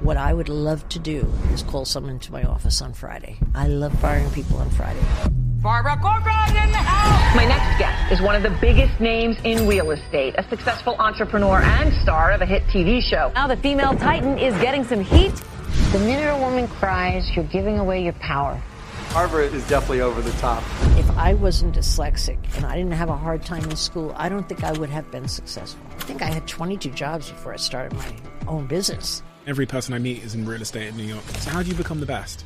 What I would love to do is call someone to my office on Friday. I love firing people on Friday. Barbara Corcoran in the house! My next guest is one of the biggest names in real estate, a successful entrepreneur and star of a hit TV show. Now the female titan is getting some heat. The minute a woman cries, you're giving away your power. Barbara is definitely over the top. If I wasn't dyslexic and I didn't have a hard time in school, I don't think I would have been successful. I think I had 22 jobs before I started my own business. Every person I meet is in real estate in New York. So how do you become the best?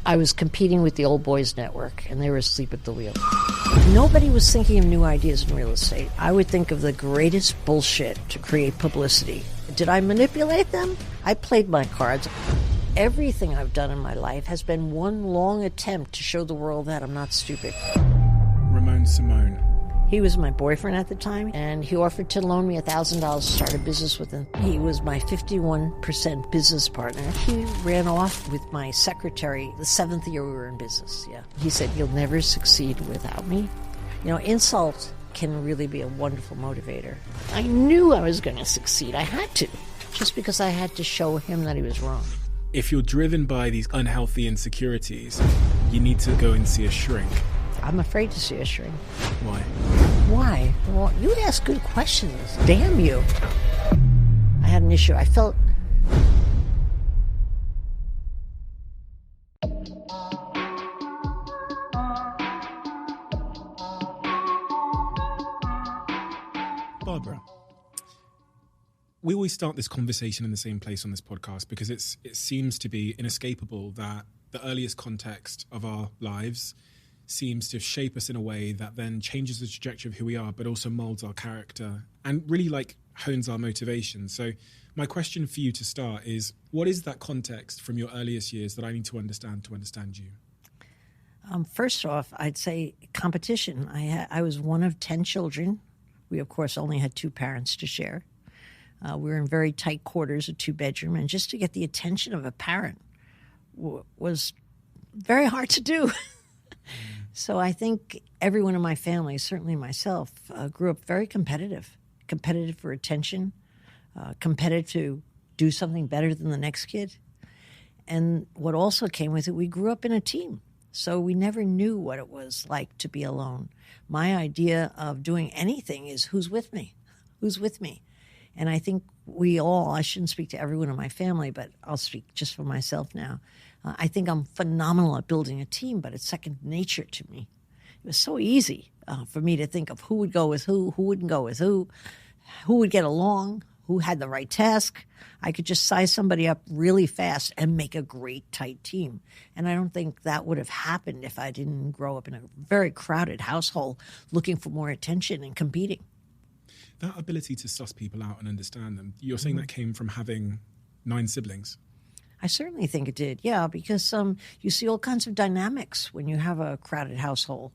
I was competing with the old boys network, and they were asleep at the wheel. Nobody was thinking of new ideas in real estate. I would think of the greatest bullshit to create publicity. Did I manipulate them? I played my cards. Everything I've done in my life has been one long attempt to show the world that I'm not stupid. Ramon Simone. He was my boyfriend at the time, and he offered to loan me $1,000 to start a business with him. He was my 51% business partner. He ran off with my secretary the 7th year we were in business, yeah. He said, "You'll never succeed without me." You know, insult can really be a wonderful motivator. I knew I was going to succeed. I had to, just because I had to show him that he was wrong. If you're driven by these unhealthy insecurities, you need to go and see a shrink. I'm afraid to see a shrink. Why? Why? Well, you'd ask good questions. Damn you. I had an issue. I felt... Barbara, we always start this conversation in the same place on this podcast because it seems to be inescapable that the earliest context of our lives seems to shape us in a way that then changes the trajectory of who we are, but also molds our character and really hones our motivation. So my question for you to start is, what is that context from your earliest years that I need to understand you? First off, I'd say competition. I was one of 10 children. We, of course, only had 2 parents to share. We were in very tight quarters, a 2-bedroom, and just to get the attention of a parent was very hard to do. So I think everyone in my family, certainly myself, grew up very competitive for attention, competitive to do something better than the next kid. And what also came with it, we grew up in a team. So we never knew what it was like to be alone. My idea of doing anything is who's with me? Who's with me? And I think we all, I shouldn't speak to everyone in my family, but I'll speak just for myself now. I think I'm phenomenal at building a team, but it's second nature to me. It was so easy for me to think of who would go with who wouldn't go with who would get along, who had the right task. I could just size somebody up really fast and make a great, tight team. And I don't think that would have happened if I didn't grow up in a very crowded household looking for more attention and competing. That ability to suss people out and understand them, you're saying that came from having 9 siblings? I certainly think it did, yeah, because you see all kinds of dynamics when you have a crowded household.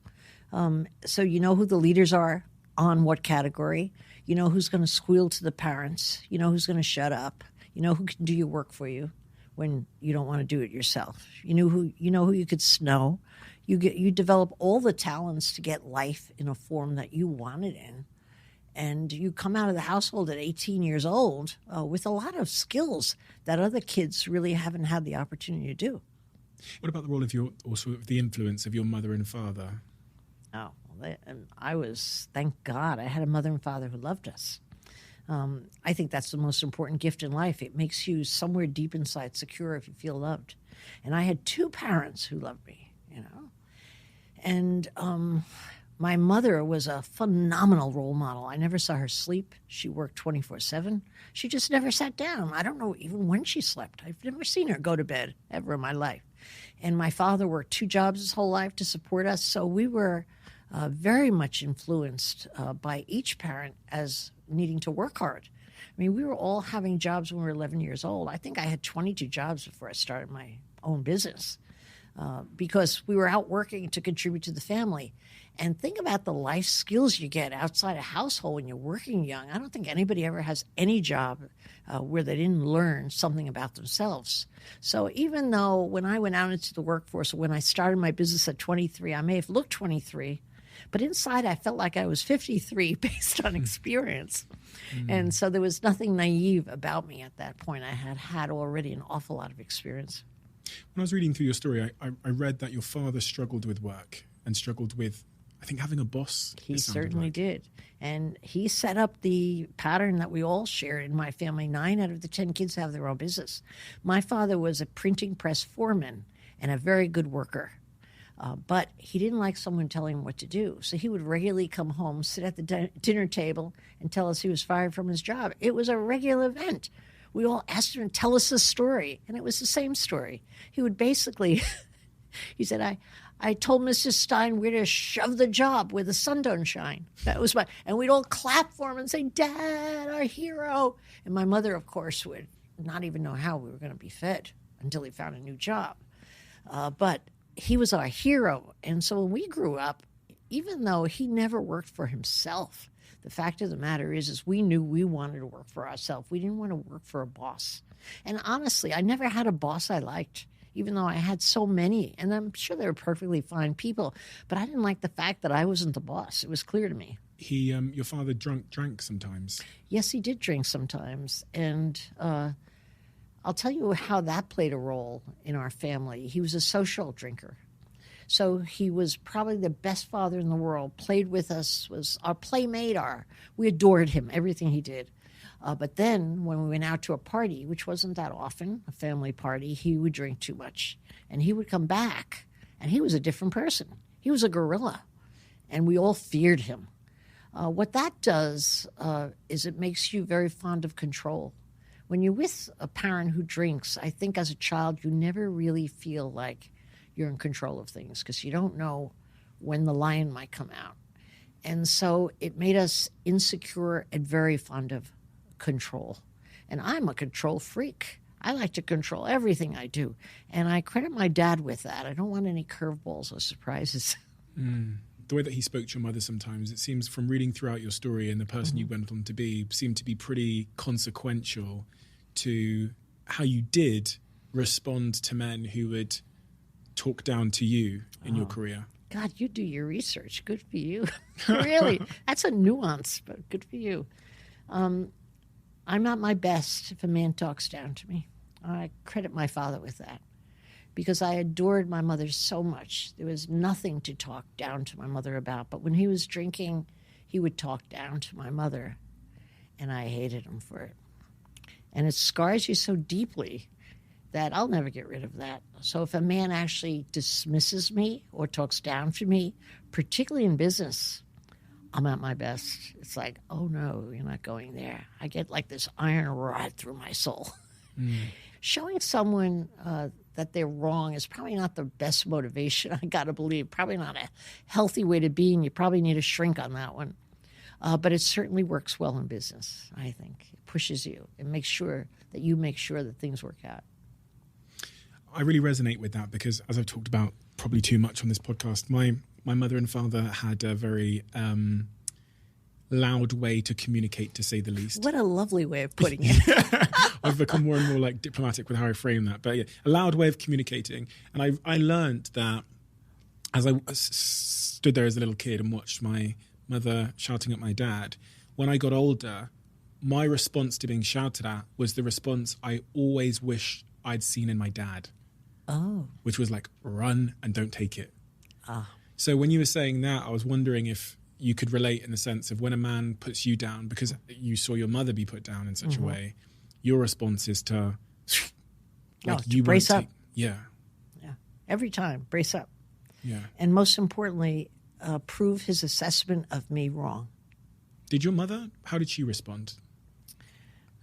So you know who the leaders are on what category. You know who's going to squeal to the parents. You know who's going to shut up. You know who can do your work for you when you don't want to do it yourself. You know who you could snow. You develop all the talents to get life in a form that you want it in. And you come out of the household at 18 years old with a lot of skills that other kids really haven't had the opportunity to do. What about the role of the influence of your mother and father? Oh, thank God, I had a mother and father who loved us. I think that's the most important gift in life. It makes you somewhere deep inside secure if you feel loved. And I had 2 parents who loved me, And my mother was a phenomenal role model. I never saw her sleep. She worked 24/7. She just never sat down. I don't know even when she slept. I've never seen her go to bed ever in my life. And my father worked 2 jobs his whole life to support us. So we were very much influenced by each parent as needing to work hard. I mean, we were all having jobs when we were 11 years old. I think I had 22 jobs before I started my own business because we were out working to contribute to the family. And think about the life skills you get outside a household when you're working young. I don't think anybody ever has any job where they didn't learn something about themselves. So even though when I went out into the workforce, when I started my business at 23, I may have looked 23, But inside, I felt like I was 53 based on experience. And so there was nothing naive about me at that point. I had already an awful lot of experience. When I was reading through your story, I read that your father struggled with work and struggled with, I think, having a boss. He certainly did. And he set up the pattern that we all share in my family. 9 out of the 10 kids have their own business. My father was a printing press foreman and a very good worker. But he didn't like someone telling him what to do. So he would regularly come home, sit at the dinner table, and tell us he was fired from his job. It was a regular event. We all asked him to tell us a story, and it was the same story. He would basically, he said, I told Mrs. Stein where to shove the job where the sun don't shine. That was and we'd all clap for him and say, Dad, our hero. And my mother, of course, would not even know how we were going to be fed until he found a new job. But he was our hero. And so when we grew up, even though he never worked for himself, the fact of the matter is we knew we wanted to work for ourselves. We didn't want to work for a boss. And honestly, I never had a boss I liked, even though I had so many. And I'm sure they were perfectly fine people. But I didn't like the fact that I wasn't the boss. It was clear to me. Your father drank sometimes. Yes, he did drink sometimes. And I'll tell you how that played a role in our family. He was a social drinker. So he was probably the best father in the world, played with us, was our playmate. We adored him, everything he did. But then when we went out to a party, which wasn't that often, a family party, he would drink too much. And he would come back, and he was a different person. He was a gorilla, and we all feared him. What that does is it makes you very fond of control. When you're with a parent who drinks, I think as a child, you never really feel like you're in control of things because you don't know when the lion might come out. And so it made us insecure and very fond of control. And I'm a control freak. I like to control everything I do. And I credit my dad with that. I don't want any curveballs or surprises. The way that he spoke to your mother sometimes, it seems from reading throughout your story and the person you went on to be, seemed to be pretty consequential to how you did respond to men who would talk down to you in your career. God, you do your research. Good for you. Really, that's a nuance, but good for you. I'm not my best if a man talks down to me. I credit my father with that because I adored my mother so much. There was nothing to talk down to my mother about. But when he was drinking, he would talk down to my mother, and I hated him for it. And it scars you so deeply that I'll never get rid of that. So if a man actually dismisses me or talks down to me, particularly in business, I'm at my best. It's like, oh no, you're not going there. I get like this iron rod through my soul. Showing someone that they're wrong is probably not the best motivation, I got to believe. Probably not a healthy way to be, and you probably need a shrink on that one. But it certainly works well in business, I think. It pushes you and makes sure that you make sure that things work out. I really resonate with that because, as I've talked about probably too much on this podcast, my mother and father had a very loud way to communicate, to say the least. What a lovely way of putting it. I've become more and more like diplomatic with how I frame that. But yeah, a loud way of communicating. And I learned that as I stood there as a little kid and watched my mother shouting at my dad, when I got older, my response to being shouted at was the response I always wished I'd seen in my dad. Oh. Which was like, run and don't take it. So when you were saying that, I was wondering if you could relate in the sense of when a man puts you down, because you saw your mother be put down in such a way, your response is to, like, to brace up. Yeah. Every time, brace up. Yeah. And most importantly, prove his assessment of me wrong. Did your mother, how did she respond?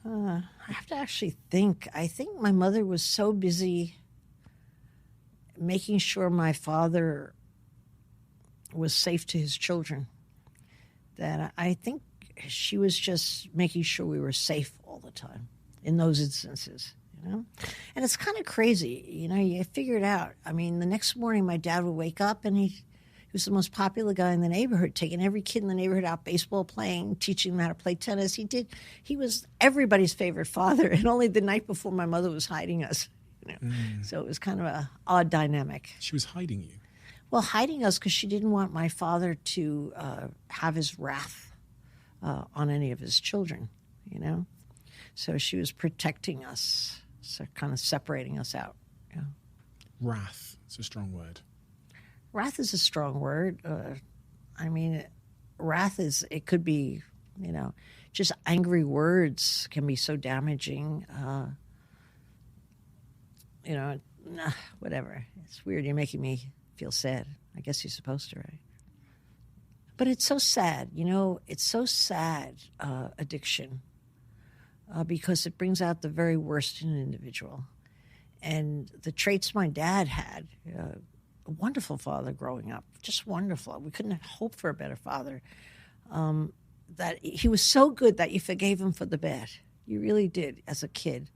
I have to actually think. I think my mother was so busy making sure my father was safe to his children that I think she was just making sure we were safe all the time in those instances, you know? And it's kind of crazy, you know, you figure it out. I mean, the next morning my dad would wake up and he was the most popular guy in the neighborhood, taking every kid in the neighborhood out baseball playing, teaching them how to play tennis. He was everybody's favorite father, and only the night before my mother was hiding us. You know? So it was kind of an odd dynamic. She was hiding you? Well, hiding us because she didn't want my father to have his wrath on any of his children, you know? So she was protecting us, so kind of separating us out. Yeah. Wrath, it's a strong word. Wrath is a strong word. I mean, wrath is, it could be, you know, just angry words can be so damaging. You know, whatever. It's weird. You're making me feel sad. I guess you're supposed to, right? But it's so sad, you know, it's so sad, addiction, because it brings out the very worst in an individual. And the traits my dad had, a wonderful father growing up, just wonderful. We couldn't hope for a better father. That he was so good that you forgave him for the bad. You really did as a kid.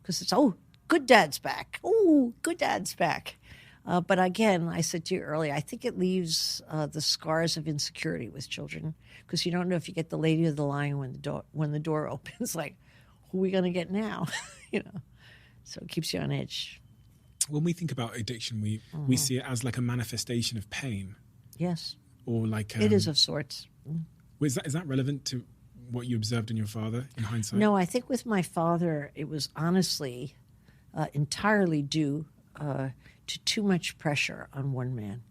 Because it's, oh, good dad's back. Oh, good dad's back. But again, I said to you earlier, I think it leaves the scars of insecurity with children. Because you don't know if you get the lady or the lion when the door opens. Like, who are we going to get now? You know. So it keeps you on edge. When we think about addiction, we see it as like a manifestation of pain. Yes. Or like... it is of sorts. Is that relevant to what you observed in your father in hindsight? No, I think with my father, it was honestly entirely due to too much pressure on one man.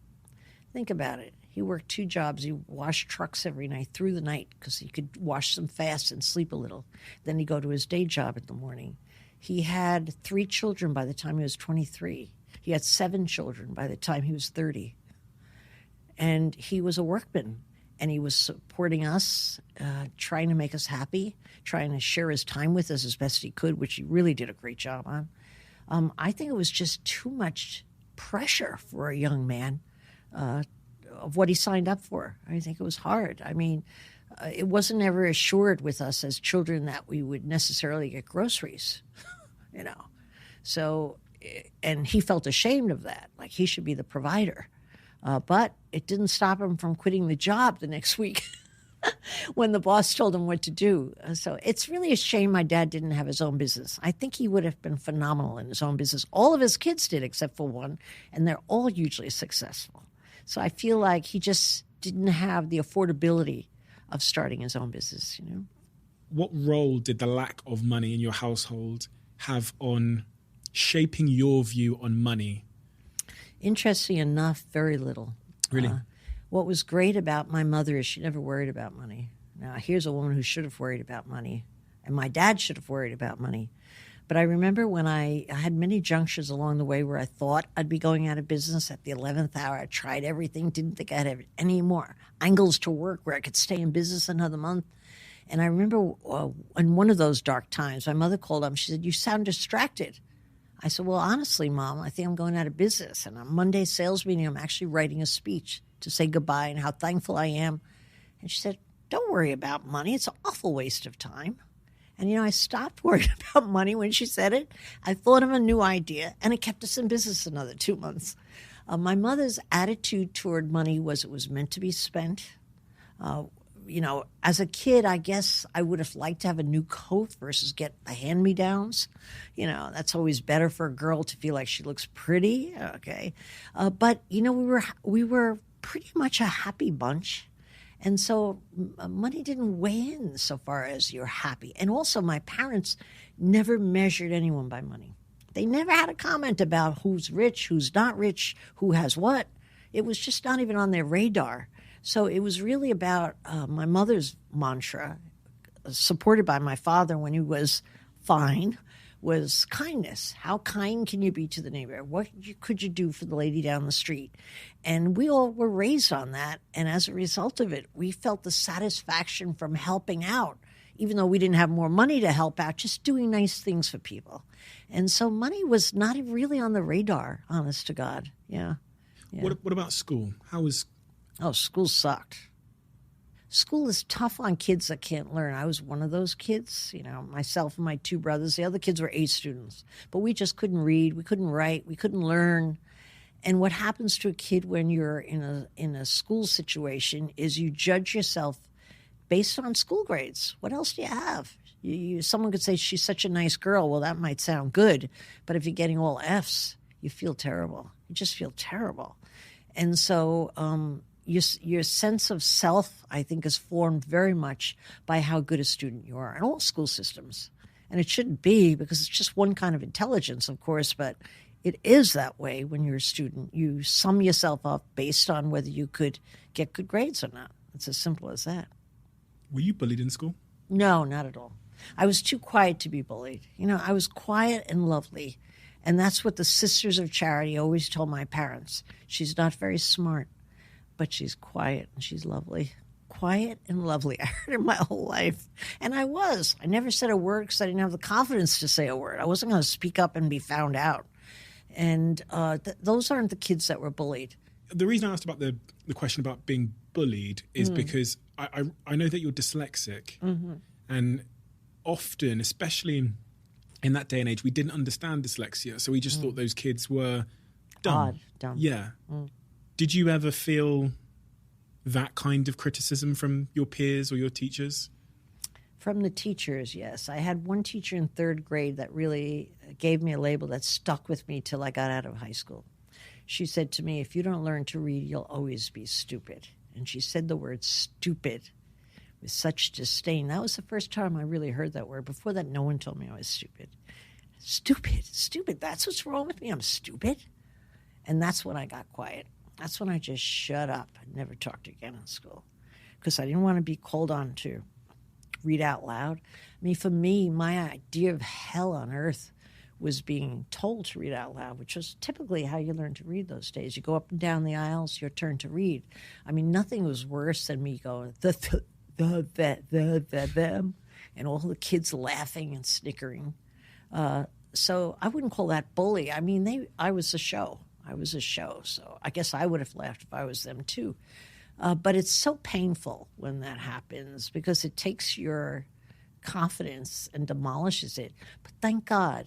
Think about it. He worked 2 jobs. He washed trucks every night through the night because he could wash them fast and sleep a little. Then he'd go to his day job in the morning. He had 3 children by the time he was 23. He had 7 children by the time he was 30. And he was a workman. And he was supporting us, trying to make us happy, trying to share his time with us as best he could, which he really did a great job on. I think it was just too much pressure for a young man of what he signed up for. I think it was hard. I mean, it wasn't ever assured with us as children that we would necessarily get groceries, you know. So, and he felt ashamed of that, like he should be the provider. But it didn't stop him from quitting the job the next week when the boss told him what to do. So it's really a shame my dad didn't have his own business. I think he would have been phenomenal in his own business. All of his kids did except for one, and they're all hugely successful. So I feel like he just didn't have the affordability of starting his own business, you know. What role did the lack of money in your household have on shaping your view on money? Interesting enough, very little. Really? What was great about my mother is she never worried about money. Now, here's a woman who should have worried about money, and my dad should have worried about money. But I remember when I had many junctures along the way where I thought I'd be going out of business at the 11th hour. I tried everything, didn't think I'd have any more angles to work where I could stay in business another month. And I remember in one of those dark times, my mother called up. She said, "You sound distracted." I said, "Well, honestly, Mom, I think I'm going out of business. And on Monday's sales meeting, I'm actually writing a speech to say goodbye and how thankful I am." And she said, "Don't worry about money. It's an awful waste of time." And, you know, I stopped worrying about money when she said it. I thought of a new idea, and it kept us in business another 2 months. My mother's attitude toward money was it was meant to be spent. You know, as a kid, I guess I would have liked to have a new coat versus get the hand-me-downs. You know, that's always better for a girl to feel like she looks pretty. Okay. But, you know, we were pretty much a happy bunch. And so money didn't weigh in so far as you're happy. And also my parents never measured anyone by money. They never had a comment about who's rich, who's not rich, who has what. It was just not even on their radar. So it was really about my mother's mantra, supported by my father when he was fine, was kindness. How kind can you be to the neighbor? What could you do for the lady down the street? And we all were raised on that. And as a result of it, we felt the satisfaction from helping out, even though we didn't have more money to help out, just doing nice things for people. And so money was not really on the radar, honest to God. Yeah. What about school? How was... Oh, school sucked. School is tough on kids that can't learn. I was one of those kids, you know, myself and my 2 brothers. The other kids were A students, but we just couldn't read. We couldn't write. We couldn't learn. And what happens to a kid when you're in a school situation is you judge yourself based on school grades. What else do you have? Someone could say, "She's such a nice girl." Well, that might sound good, but if you're getting all Fs, you feel terrible. You just feel terrible. And so your sense of self, I think, is formed very much by how good a student you are in all school systems. And it shouldn't be, because it's just one kind of intelligence, of course, but it is that way when you're a student. You sum yourself up based on whether you could get good grades or not. It's as simple as that. Were you bullied in school? No, not at all. I was too quiet to be bullied. I was quiet and lovely. And that's what the Sisters of Charity always told my parents. She's not very smart, but she's quiet and she's lovely. Quiet and lovely. I heard it my whole life. And I was. I never said a word because I didn't have the confidence to say a word. I wasn't going to speak up and be found out. And those aren't the kids that were bullied. The reason I asked about the question about being bullied is because I know that you're dyslexic. Mm-hmm. And often, especially in that day and age, we didn't understand dyslexia. So we just thought those kids were dumb. Odd, dumb. Yeah. Did you ever feel that kind of criticism from your peers or your teachers? From the teachers, yes. I had one teacher in third grade that really gave me a label that stuck with me till I got out of high school. She said to me, if you don't learn to read, you'll always be stupid. And she said the word stupid with such disdain. That was the first time I really heard that word. Before that, no one told me I was stupid. Stupid. That's what's wrong with me. I'm stupid. And that's when I got quiet. That's when I just shut up and never talked again in school, because I didn't want to be called on to read out loud. I mean, for me, my idea of hell on earth was being told to read out loud, which was typically how you learn to read those days. You go up and down the aisles, your turn to read. I mean, nothing was worse than me going, them, and all the kids laughing and snickering. So I wouldn't call that bully. I mean, I was a show. So I guess I would have laughed if I was them too. But it's so painful when that happens, because it takes your confidence and demolishes it. But thank God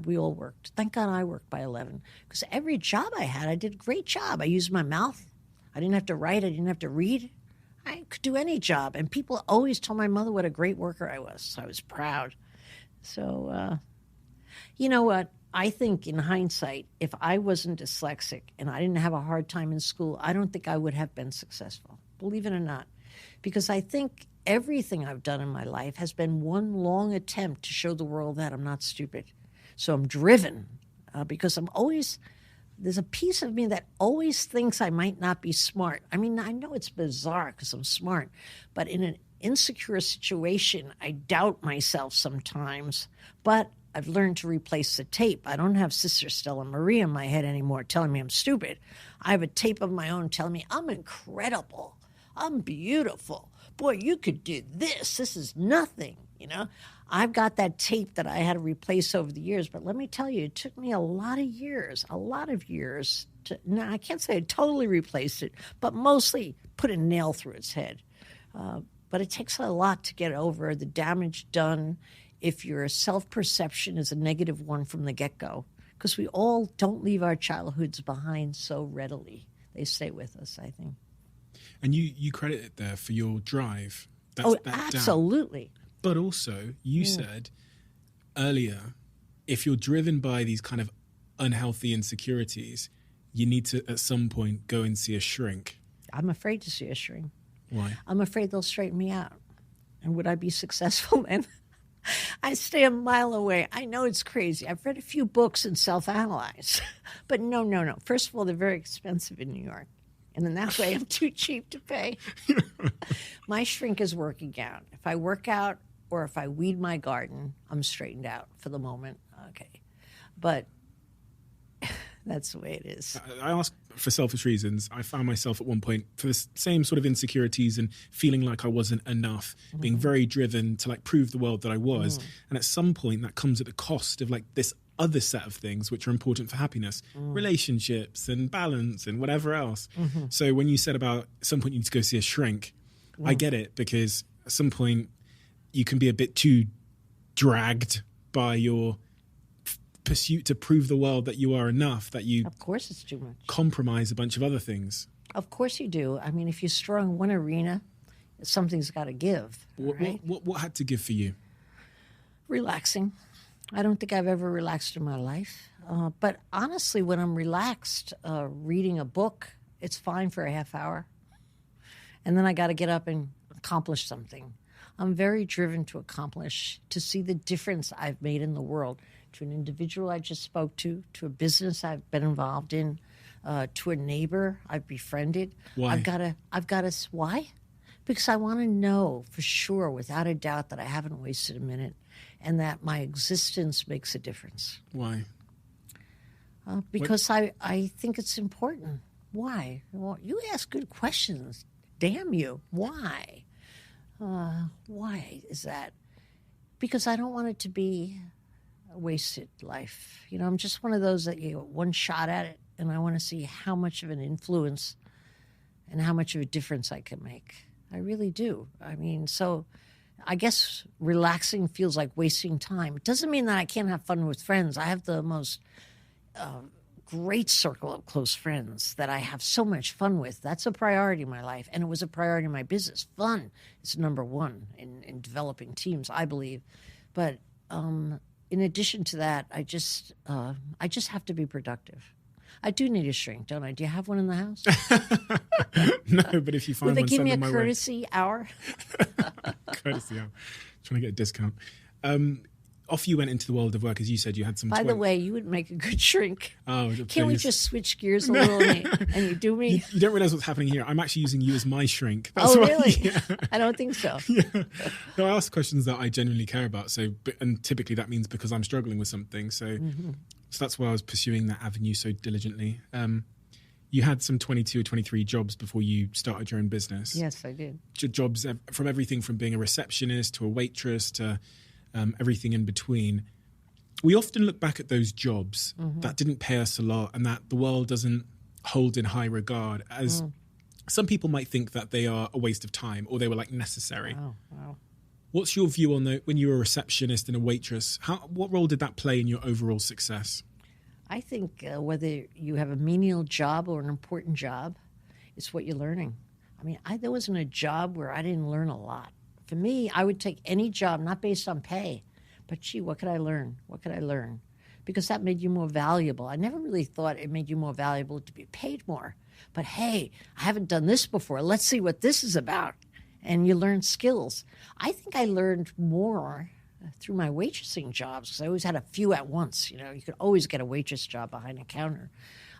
we all worked. Thank God I worked by 11, because every job I had, I did a great job. I used my mouth. I didn't have to write. I didn't have to read. I could do any job. And people always told my mother what a great worker I was. So I was proud. So, you know what? I think in hindsight, if I wasn't dyslexic and I didn't have a hard time in school, I don't think I would have been successful, believe it or not. Because I think everything I've done in my life has been one long attempt to show the world that I'm not stupid. So I'm driven because there's a piece of me that always thinks I might not be smart. I mean, I know it's bizarre because I'm smart, but in an insecure situation, I doubt myself sometimes. But I've learned to replace the tape. I don't have Sister Stella Marie in my head anymore telling me I'm stupid. I have a tape of my own telling me I'm incredible. I'm beautiful. Boy, you could do this. This is nothing, I've got that tape that I had to replace over the years. But let me tell you, it took me a lot of years now, I can't say I totally replaced it, but mostly put a nail through its head. But it takes a lot to get over the damage done if your self-perception is a negative one from the get-go, because we all don't leave our childhoods behind so readily. They stay with us, I think. And you credit it there for your drive. Absolutely. But also, you said earlier, if you're driven by these kind of unhealthy insecurities, you need to, at some point, go and see a shrink. I'm afraid to see a shrink. Why? I'm afraid they'll straighten me out. And would I be successful then? I stay a mile away. I know it's crazy. I've read a few books and self-analyze. But no. First of all, they're very expensive in New York. And in that way, I'm too cheap to pay. My shrink is working out. If I work out or if I weed my garden, I'm straightened out for the moment. Okay. But that's the way it is. I ask for selfish reasons. I found myself at one point for the same sort of insecurities and feeling like I wasn't enough, being very driven to prove the world that I was. And at some point that comes at the cost of this other set of things which are important for happiness, relationships and balance and whatever else. So when you said about at some point you need to go see a shrink, I get it, because at some point you can be a bit too dragged by your pursuit to prove the world that you are enough, that you of course it's too much, compromise a bunch of other things. Of course you do. I mean, if you're strong in one arena, something's got to give. What had to give for you? Relaxing. I don't think I've ever relaxed in my life. But honestly, when I'm relaxed, reading a book, it's fine for a half hour. And then I got to get up and accomplish something. I'm very driven to accomplish, to see the difference I've made in the world, to an individual I just spoke to a business I've been involved in, to a neighbor I've befriended. Why? Why? Because I want to know for sure, without a doubt, that I haven't wasted a minute and that my existence makes a difference. Why? Because I think it's important. Why? Well, you ask good questions. Damn you. Why? Why is that? Because I don't want it to be a wasted life. You know, I'm just one of those that you get one shot at it, and I want to see how much of an influence and how much of a difference I can make. I really do. I mean, so I guess relaxing feels like wasting time. It doesn't mean that I can't have fun with friends. I have the most great circle of close friends that I have so much fun with. That's a priority in my life, and it was a priority in my business. Fun is number one in developing teams, I believe. But in addition to that, I just have to be productive. I do need a shrink, don't I? Do you have one in the house? No, but if you find Would they one, give send me a them my way. courtesy hour? Courtesy hour. Trying to get a discount. Off you went into the world of work, as you said. You had some. By the way, you would make a good shrink. Oh, Can't we just switch gears a little and you do me? You don't realize what's happening here. I'm actually using you as my shrink. Oh, why- really? Yeah. I don't think so. Yeah. No, I ask questions that I genuinely care about. And typically that means because I'm struggling with something. So that's why I was pursuing that avenue so diligently. You had some 22 or 23 jobs before you started your own business. Yes, I did. Jobs from everything from being a receptionist to a waitress to everything in between. We often look back at those jobs that didn't pay us a lot and that the world doesn't hold in high regard as some people might think that they are a waste of time or they were like necessary. Oh, wow. What's your view on when you were a receptionist and a waitress? What role did that play in your overall success? I think whether you have a menial job or an important job, it's what you're learning. I mean, there wasn't a job where I didn't learn a lot. For me, I would take any job, not based on pay, but gee, what could I learn? What could I learn? Because that made you more valuable. I never really thought it made you more valuable to be paid more. But hey, I haven't done this before. Let's see what this is about. And you learn skills. I think I learned more through my waitressing jobs because I always had a few at once. You know, you could always get a waitress job behind a counter.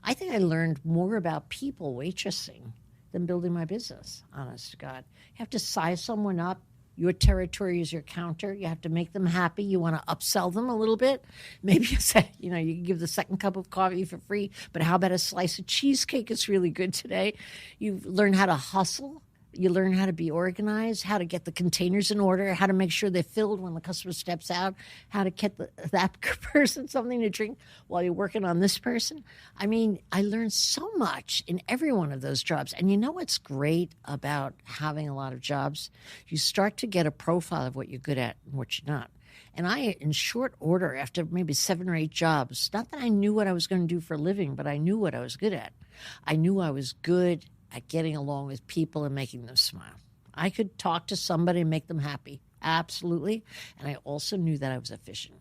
I think I learned more about people waitressing than building my business, honest to God. You have to size someone up. Your territory is your counter. You have to make them happy. You want to upsell them a little bit. Maybe you say, you can give the second cup of coffee for free, but how about a slice of cheesecake? It's really good today. You learn how to hustle. You learn how to be organized, how to get the containers in order, how to make sure they're filled when the customer steps out, how to get that person something to drink while you're working on this person. I mean, I learned so much in every one of those jobs. And you know what's great about having a lot of jobs? You start to get a profile of what you're good at and what you're not. And I, in short order, after maybe 7 or 8 jobs, not that I knew what I was going to do for a living, but I knew what I was good at. I knew I was good at getting along with people and making them smile. I could talk to somebody and make them happy, absolutely. And I also knew that I was efficient.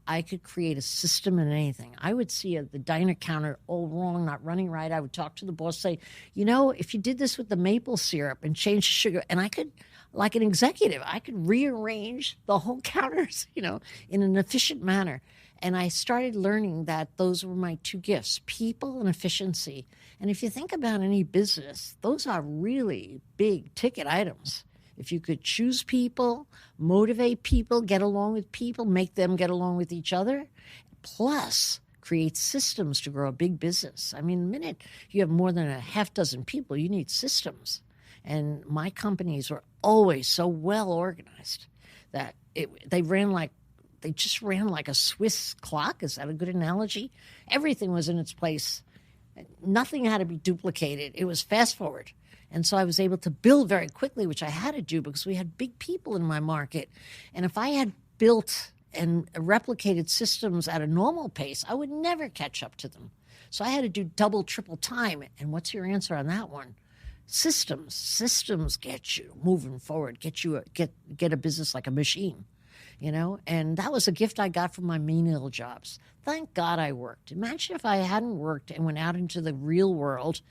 I could create a system in anything. I would see the diner counter all wrong, not running right. I would talk to the boss, say, if you did this with the maple syrup and change the sugar, and I could, like an executive, I could rearrange the whole counters, in an efficient manner. And I started learning that those were my 2 gifts, people and efficiency. And if you think about any business, those are really big ticket items. If you could choose people, motivate people, get along with people, make them get along with each other, plus create systems to grow a big business. I mean, the minute you have more than a half dozen people, you need systems. And my companies were always so well organized that they just ran like a Swiss clock. Is that a good analogy? Everything was in its place. Nothing had to be duplicated. It was fast forward. And so I was able to build very quickly, which I had to do because we had big people in my market. And if I had built and replicated systems at a normal pace, I would never catch up to them. So I had to do double, triple time. And what's your answer on that one? Systems. Systems get you moving forward, get a business like a machine. and that was a gift I got from my menial jobs. Thank God I worked. Imagine if I hadn't worked and went out into the real world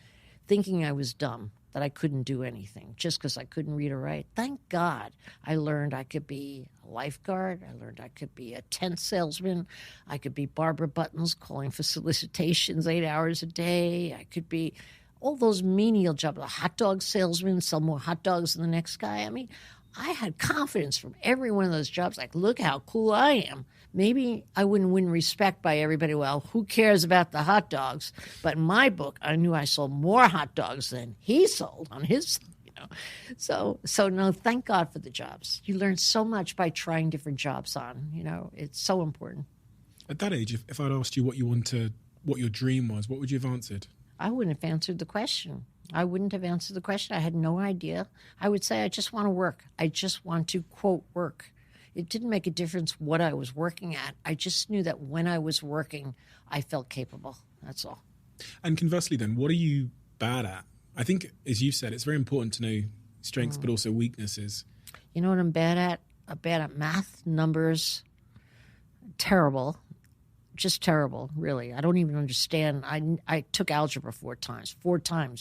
thinking I was dumb, that I couldn't do anything just because I couldn't read or write. Thank God I learned I could be a lifeguard. I learned I could be a tent salesman. I could be Barbara Buttons calling for solicitations 8 hours a day. I could be all those menial jobs, a hot dog salesman, sell more hot dogs than the next guy. I mean, I had confidence from every one of those jobs. Like, look how cool I am. Maybe I wouldn't win respect by everybody. Well, who cares about the hot dogs? But in my book, I knew I sold more hot dogs than he sold on his, So no, thank God for the jobs. You learn so much by trying different jobs on, It's so important. At that age, if I'd asked you what your dream was, what would you have answered? I wouldn't have answered the question. I had no idea. I would say, I just want to work. I just want to, quote, work. It didn't make a difference what I was working at. I just knew that when I was working, I felt capable. That's all. And conversely then, what are you bad at? I think, as you said, it's very important to know strengths, but also weaknesses. You know what I'm bad at? I'm bad at math, numbers. Terrible. Just terrible, really. I don't even understand. I took algebra 4 times,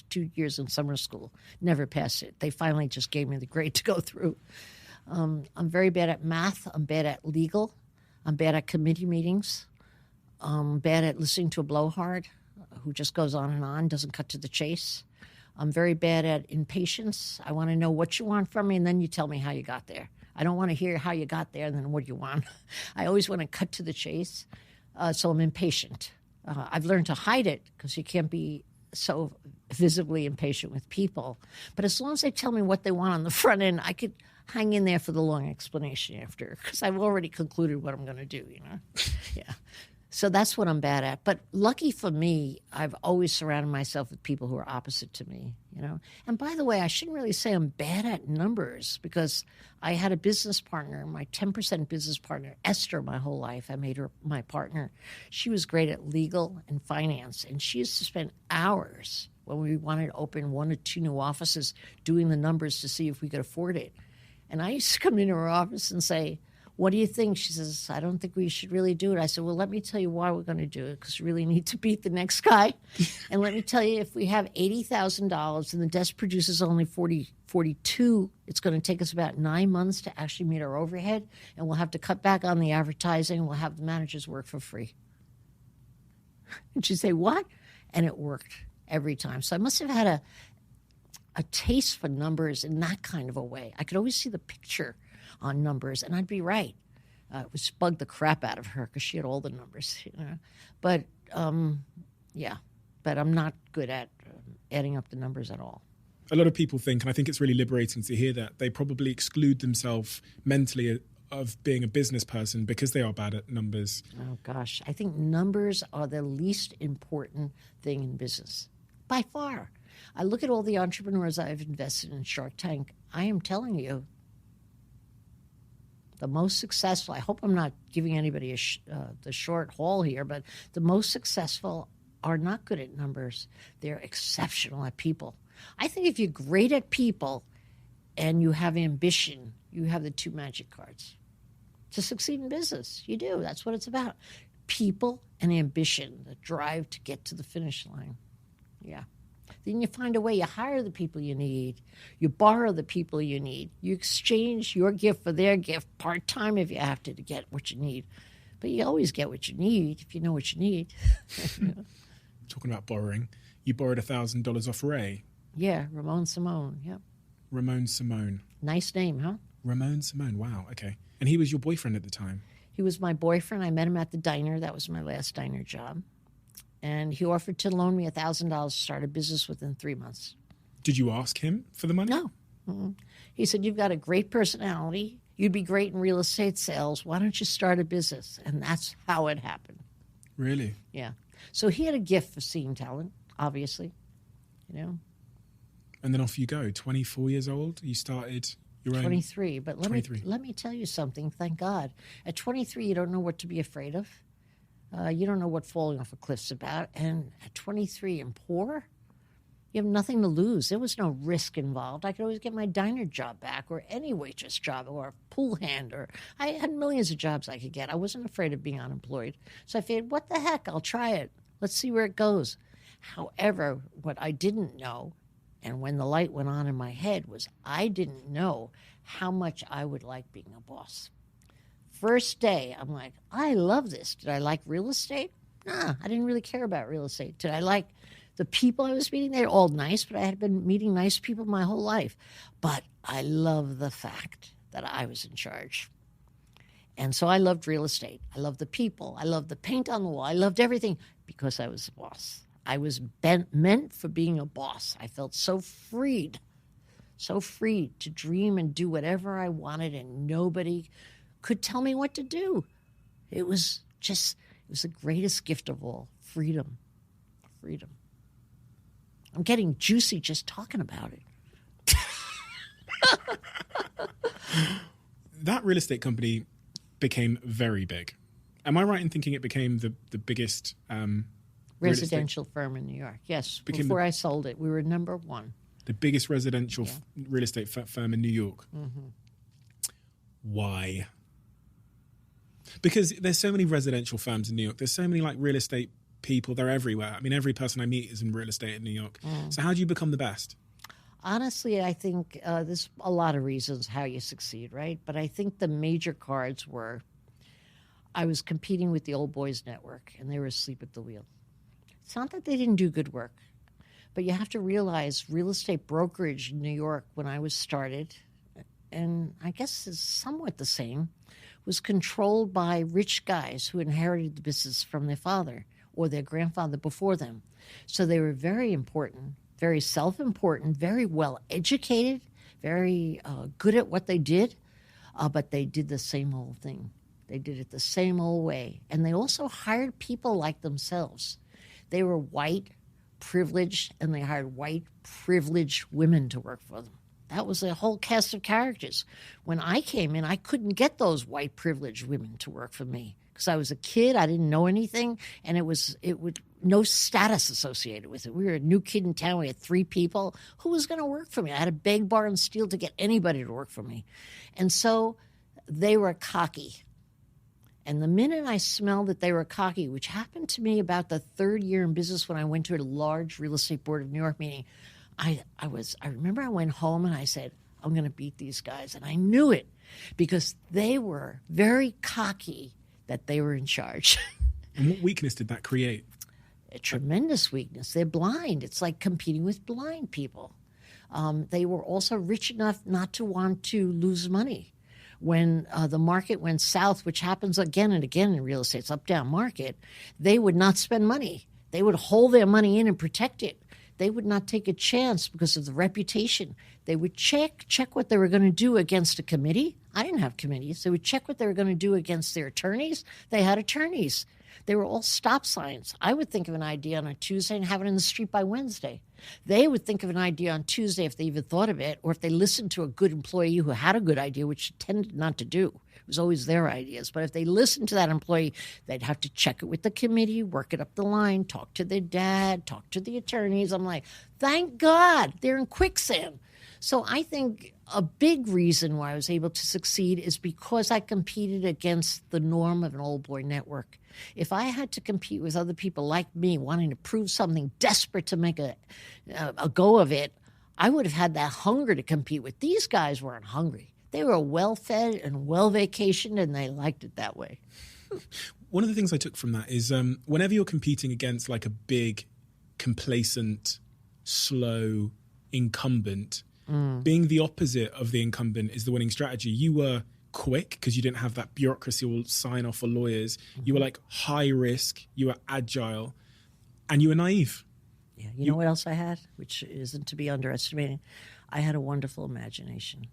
2 years in summer school. Never passed it. They finally just gave me the grade to go through. I'm very bad at math. I'm bad at legal. I'm bad at committee meetings. I'm bad at listening to a blowhard who just goes on, doesn't cut to the chase. I'm very bad at impatience. I want to know what you want from me, and then you tell me how you got there. I don't want to hear how you got there and then what you want. I always want to cut to the chase, so I'm impatient. I've learned to hide it because you can't be so visibly impatient with people. But as long as they tell me what they want on the front end, I could hang in there for the long explanation after, because I've already concluded what I'm going to do, Yeah. So that's what I'm bad at. But lucky for me, I've always surrounded myself with people who are opposite to me, And by the way, I shouldn't really say I'm bad at numbers, because I had a business partner, my 10% business partner, Esther, my whole life. I made her my partner. She was great at legal and finance, and she used to spend hours when we wanted to open 1 or 2 new offices doing the numbers to see if we could afford it. And I used to come into her office and say, what do you think? She says, I don't think we should really do it. I said, well, let me tell you why we're going to do it, because we really need to beat the next guy. And let me tell you, if we have $80,000 and the desk produces only 42, it's going to take us about 9 months to actually meet our overhead, and we'll have to cut back on the advertising, and we'll have the managers work for free. And she'd say, what? And it worked every time. So I must have had a taste for numbers in that kind of a way. I could always see the picture on numbers, and I'd be right. It was bugged the crap out of her because she had all the numbers, But, but I'm not good at adding up the numbers at all. A lot of people think, and I think it's really liberating to hear that, they probably exclude themselves mentally of being a business person because they are bad at numbers. Oh, gosh. I think numbers are the least important thing in business, by far. I look at all the entrepreneurs I've invested in Shark Tank. I am telling you, the most successful, I hope I'm not giving anybody the short haul here, but the most successful are not good at numbers. They're exceptional at people. I think if you're great at people and you have ambition, you have the 2 magic cards to succeed in business. You do. That's what it's about. People and ambition, the drive to get to the finish line. Yeah. Then you find a way. You hire the people you need. You borrow the people you need. You exchange your gift for their gift, part-time if you have to get what you need. But you always get what you need if you know what you need. Talking about borrowing, you borrowed $1,000 off Ray. Yeah, Ramon Simone, yep. Ramon Simone. Nice name, huh? Ramon Simone, wow, okay. And he was your boyfriend at the time? He was my boyfriend. I met him at the diner. That was my last diner job. And he offered to loan me $1,000 to start a business within 3 months. Did you ask him for the money? No. Mm-mm. He said, you've got a great personality. You'd be great in real estate sales. Why don't you start a business? And that's how it happened. Really? Yeah. So he had a gift for seeing talent, obviously, And then off you go. 24 years old, you started your own... 23. But let me tell you something, thank God. At 23, you don't know what to be afraid of. You don't know what falling off a cliff's about. And at 23 and poor, You have nothing to lose. There was no risk involved. I could always get my diner job back or any waitress job or a pool hand. Or I had millions of jobs I could get. I wasn't afraid of being unemployed. So I figured, what the heck? I'll try it. Let's see where it goes. However, what I didn't know, and when the light went on in my head, was I didn't know how much I would like being a boss. First day, I'm like, I love this. Did I like real estate? Nah, I didn't really care about real estate. Did I like the people I was meeting? They're all nice, but I had been meeting nice people my whole life. But I love the fact that I was in charge. And so I loved real estate. I loved the people. I loved the paint on the wall. I loved everything because I was a boss. I was meant for being a boss. I felt so freed to dream and do whatever I wanted, and nobody could tell me what to do. It was the greatest gift of all, freedom. I'm getting juicy just talking about it. That real estate company became very big. Am I right in thinking it became the biggest residential firm in New York? Yes. Before I sold it, we were number one. The biggest residential real estate firm in New York. Mm-hmm. Why? Because there's so many residential firms in New York. There's so many like real estate people. They're everywhere. I mean, every person I meet is in real estate in New York. So how do you become the best? Honestly, I think there's a lot of reasons how you succeed, right? But I think the major cards were I was competing with the old boys network, and they were asleep at the wheel. It's not that they didn't do good work, but you have to realize real estate brokerage in New York when I was started, and I guess is somewhat the same, was controlled by rich guys who inherited the business from their father or their grandfather before them. So they were very important, very self-important, very well-educated, very good at what they did, but they did the same old thing. They did it the same old way. And they also hired people like themselves. They were white, privileged, and they hired white, privileged women to work for them. That was a whole cast of characters. When I came in, I couldn't get those white privileged women to work for me because I was a kid. I didn't know anything, and it was no status associated with it. We were a new kid in town. We had 3 people. Who was going to work for me? I had to beg, borrow, and steal to get anybody to work for me. And so they were cocky. And the minute I smelled that they were cocky, which happened to me about the 3rd year in business when I went to a large real estate board of New York meeting, I remember I went home and I said, I'm going to beat these guys. And I knew it because they were very cocky that they were in charge. And what weakness did that create? A tremendous weakness. They're blind. It's like competing with blind people. They were also rich enough not to want to lose money. When the market went south, which happens again and again in real estate, it's up-down market, they would not spend money. They would hold their money in and protect it. They would not take a chance because of the reputation. They would check what they were going to do against a committee. I didn't have committees. They would check what they were going to do against their attorneys. They had attorneys. They were all stop signs. I would think of an idea on a Tuesday and have it in the street by Wednesday. They would think of an idea on Tuesday if they even thought of it, or if they listened to a good employee who had a good idea, which they tended not to do. It was always their ideas. But if they listened to that employee, they'd have to check it with the committee, work it up the line, talk to their dad, talk to the attorneys. I'm like, thank God they're in quicksand. So I think a big reason why I was able to succeed is because I competed against the norm of an old boy network. If I had to compete with other people like me wanting to prove something, desperate to make a go of it, I would have had that hunger to compete with. These guys weren't hungry. They were well-fed and well-vacationed, and they liked it that way. One of the things I took from that is whenever you're competing against like a big, complacent, slow incumbent, being the opposite of the incumbent is the winning strategy. You were quick because you didn't have that bureaucracy or sign off for lawyers. You were like high risk, you were agile, and you were naive. Yeah, you know what else I had, which isn't to be underestimated? I had a wonderful imagination.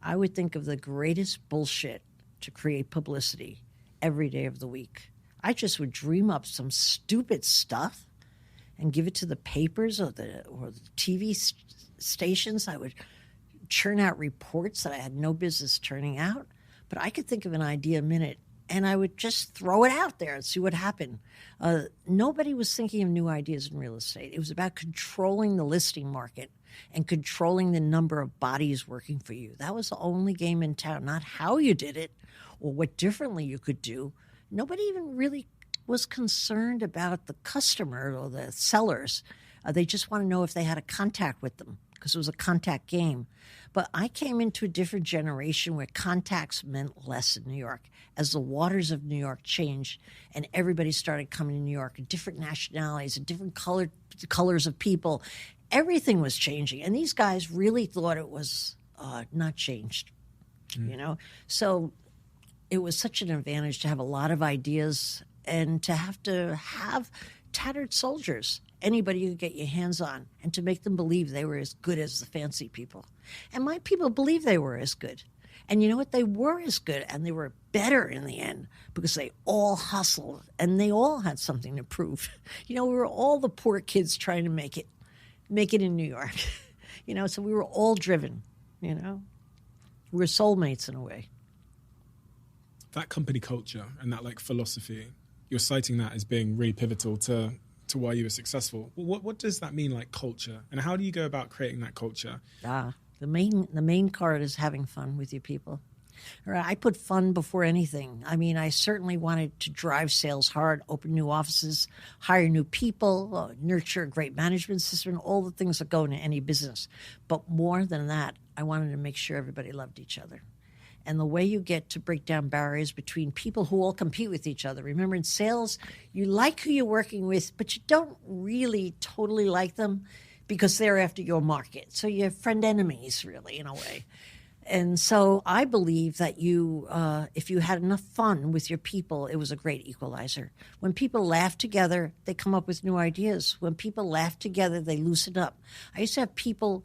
I would think of the greatest bullshit to create publicity every day of the week. I just would dream up some stupid stuff and give it to the papers or the TV stations. I would churn out reports that I had no business turning out. But I could think of an idea a minute and I would just throw it out there and see what happened. Nobody was thinking of new ideas in real estate. It was about controlling the listing market and controlling the number of bodies working for you. That was the only game in town, not how you did it or what differently you could do. Nobody even really was concerned about the customer or the sellers. They just want to know if they had a contact with them because it was a contact game. But I came into a different generation where contacts meant less in New York. As the waters of New York changed and everybody started coming to New York, and different nationalities and different colors of people, everything was changing. And these guys really thought it was not changed, you know? So it was such an advantage to have a lot of ideas and to have tattered soldiers, anybody you could get your hands on, and to make them believe they were as good as the fancy people. And my people believed they were as good. And you know what? They were as good, and they were better in the end because they all hustled, and they all had something to prove. You know, we were all the poor kids trying to make it in New York. You know, so we were all driven, you know. We were soulmates in a way. That company culture and that like philosophy, you're citing that as being really pivotal to why you were successful. What does that mean, like culture? And how do you go about creating that culture? The main card is having fun with your people. I put fun before anything. I mean, I certainly wanted to drive sales hard, open new offices, hire new people, nurture a great management system, all the things that go into any business. But more than that, I wanted to make sure everybody loved each other. And the way you get to break down barriers between people who all compete with each other. Remember, in sales, you like who you're working with, but you don't really totally like them because they're after your market. So you're friend enemies, really, in a way. And so I believe that if you had enough fun with your people, it was a great equalizer. When people laugh together, they come up with new ideas. When people laugh together, they loosen up. I used to have people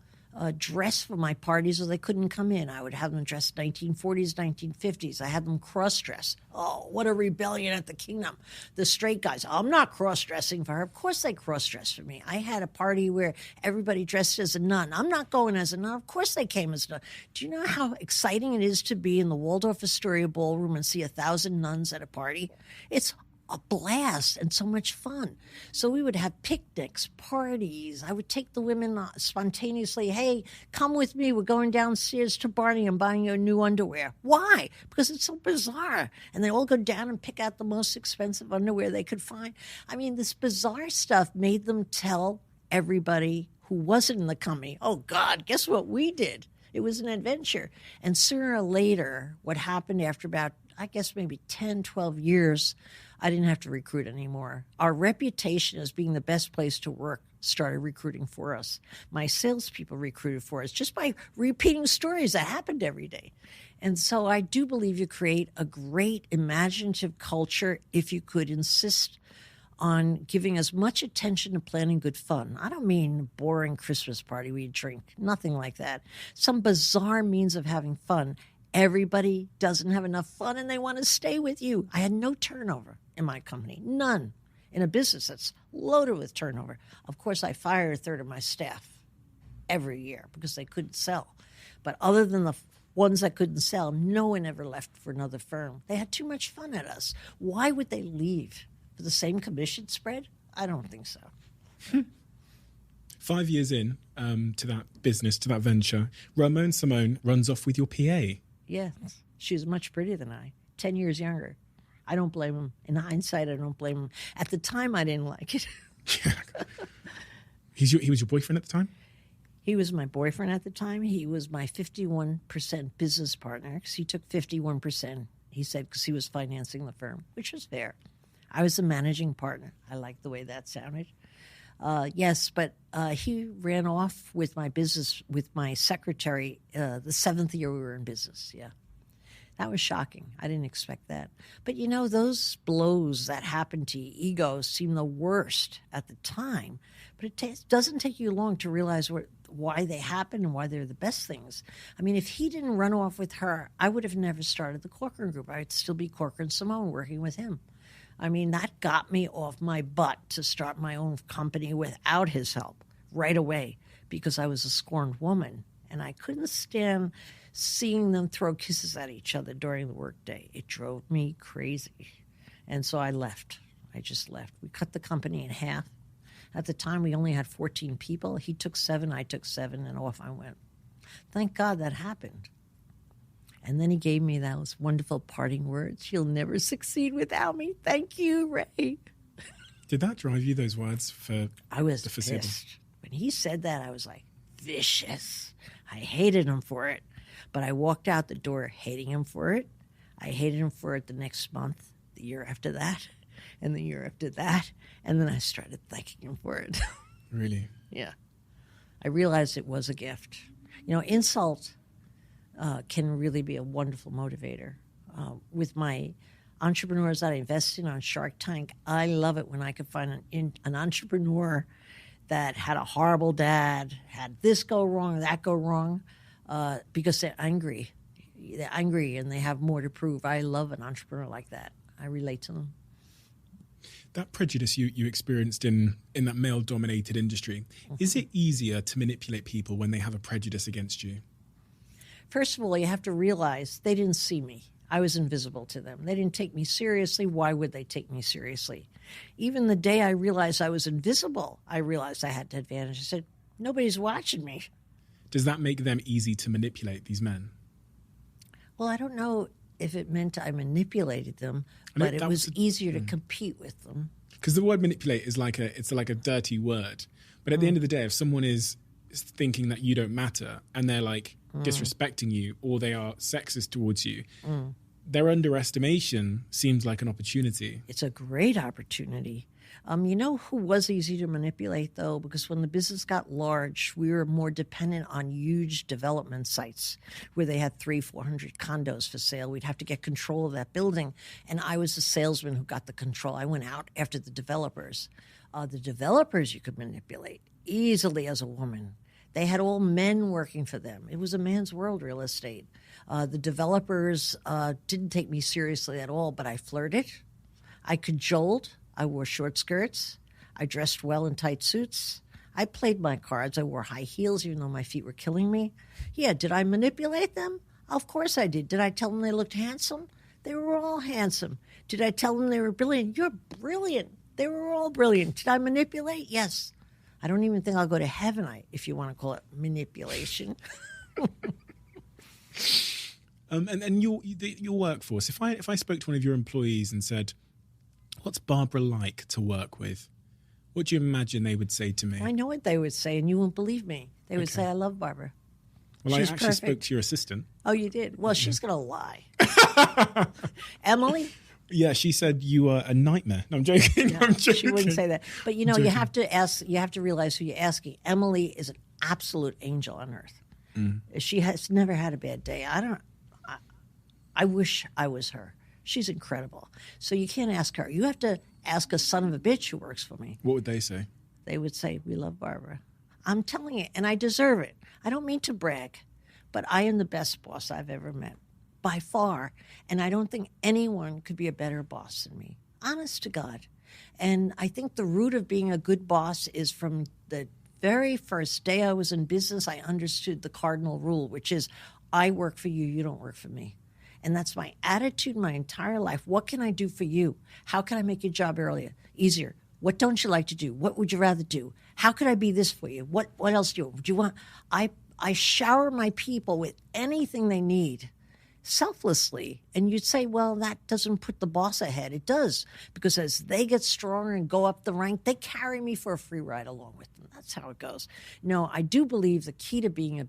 dress for my parties or they couldn't come in. I would have them dressed 1940s, 1950s. I had them cross-dress. Oh, what a rebellion at the kingdom. The straight guys, I'm not cross-dressing for her. Of course they cross-dress for me. I had a party where everybody dressed as a nun. I'm not going as a nun. Of course they came as a nun. Do you know how exciting it is to be in the Waldorf Astoria ballroom and see 1,000 nuns at a party? It's a blast and so much fun. So we would have picnics, parties. I would take the women spontaneously. Hey, come with me. We're going downstairs to Barney. I'm buying you new underwear. Why? Because it's so bizarre. And they all go down and pick out the most expensive underwear they could find. I mean, this bizarre stuff made them tell everybody who wasn't in the company, oh, God, guess what we did? It was an adventure. And sooner or later, what happened after about, I guess, maybe 10, 12 years, I didn't have to recruit anymore. Our reputation as being the best place to work started recruiting for us. My salespeople recruited for us just by repeating stories that happened every day. And so I do believe you create a great imaginative culture if you could insist on giving as much attention to planning good fun. I don't mean boring Christmas party where you drink, nothing like that. Some bizarre means of having fun. Everybody doesn't have enough fun and they want to stay with you. I had no turnover in my company, none. In a business that's loaded with turnover. Of course, I fired a third of my staff every year because they couldn't sell. But other than the ones that couldn't sell, no one ever left for another firm. They had too much fun at us. Why would they leave? For the same commission spread? I don't think so. 5 years in to that business, to that venture, Ramon Simone runs off with your PA. Yes, she was much prettier than I, 10 years younger. I don't blame him. In hindsight, I don't blame him. At the time, I didn't like it. He was your boyfriend at the time? He was my boyfriend at the time. He was my 51% business partner because he took 51%, he said, because he was financing the firm, which was fair. I was the managing partner. I liked the way that sounded. Yes, but he ran off with my business, with my secretary, the 7th year we were in business, yeah. That was shocking. I didn't expect that. But, you know, those blows that happen to your ego seem the worst at the time. But it doesn't take you long to realize why they happen and why they're the best things. I mean, if he didn't run off with her, I would have never started the Corcoran Group. I'd still be Corcoran Simone working with him. I mean, that got me off my butt to start my own company without his help right away because I was a scorned woman. And I couldn't stand seeing them throw kisses at each other during the workday. It drove me crazy. And so I left. I just left. We cut the company in half. At the time, we only had 14 people. He took 7, I took 7, and off I went. Thank God that happened. And then he gave me those wonderful parting words. You'll never succeed without me. Thank you, Ray. Did that drive you, those words, for I was the foreseeable? pissed. When he said that, I was like, vicious. I hated him for it. But I walked out the door hating him for it. I hated him for it the next month, the year after that, and the year after that. And then I started thanking him for it. Really? Yeah. I realized it was a gift. You know, insult can really be a wonderful motivator. With my entrepreneurs that I invest in on Shark Tank, I love it when I can find an entrepreneur that had a horrible dad, had this go wrong, that go wrong, because they're angry. They're angry and they have more to prove. I love an entrepreneur like that. I relate to them. That prejudice you experienced in that male-dominated industry, is it easier to manipulate people when they have a prejudice against you? First of all, you have to realize they didn't see me. I was invisible to them. They didn't take me seriously. Why would they take me seriously? Even the day I realized I was invisible, I realized I had the advantage. I said, nobody's watching me. Does that make them easy to manipulate, these men? Well, I don't know if it meant I manipulated them, but it was easier to compete with them. Because the word manipulate is like a dirty word. But at the end of the day, if someone is thinking that you don't matter and they're like disrespecting you or they are sexist towards you, their underestimation seems like an opportunity. It's a great opportunity. You know who was easy to manipulate, though? Because when the business got large, we were more dependent on huge development sites where they had 300-400 condos for sale. We'd have to get control of that building. And I was the salesman who got the control. I went out after the developers. The developers you could manipulate easily as a woman. They had all men working for them. It was a man's world, real estate. The developers didn't take me seriously at all, but I flirted. I cajoled. I wore short skirts. I dressed well in tight suits. I played my cards. I wore high heels, even though my feet were killing me. Yeah, did I manipulate them? Of course I did. Did I tell them they looked handsome? They were all handsome. Did I tell them they were brilliant? You're brilliant. They were all brilliant. Did I manipulate? Yes. I don't even think I'll go to heaven, if you want to call it manipulation. And your workforce, if I spoke to one of your employees and said, what's Barbara like to work with? What do you imagine they would say to me? I know what they would say, and you won't believe me. They would say, I love Barbara. Well, She's I actually perfect. spoke to your assistant. Oh, you did? Well, she's going to lie. Emily? Yeah, she said you are a nightmare. No, I'm joking. No, I'm joking. she wouldn't say that. But, you know, you have to ask. You have to realize who you're asking. Emily is an absolute angel on earth. She has never had a bad day. I wish I was her. She's incredible. So you can't ask her. You have to ask a son of a bitch who works for me. What would they say? They would say, we love Barbara. I'm telling you, and I deserve it. I don't mean to brag, but I am the best boss I've ever met, by far. And I don't think anyone could be a better boss than me. Honest to God. And I think the root of being a good boss is from the very first day I was in business, I understood the cardinal rule, which is I work for you, you don't work for me. And that's my attitude my entire life. What can I do for you? How can I make your job easier? What don't you like to do? What would you rather do? How could I be this for you? What else do you want? I shower my people with anything they need selflessly. And you'd say, well, that doesn't put the boss ahead. It does, because as they get stronger and go up the rank, they carry me for a free ride along with them. That's how it goes. No, I do believe the key to being a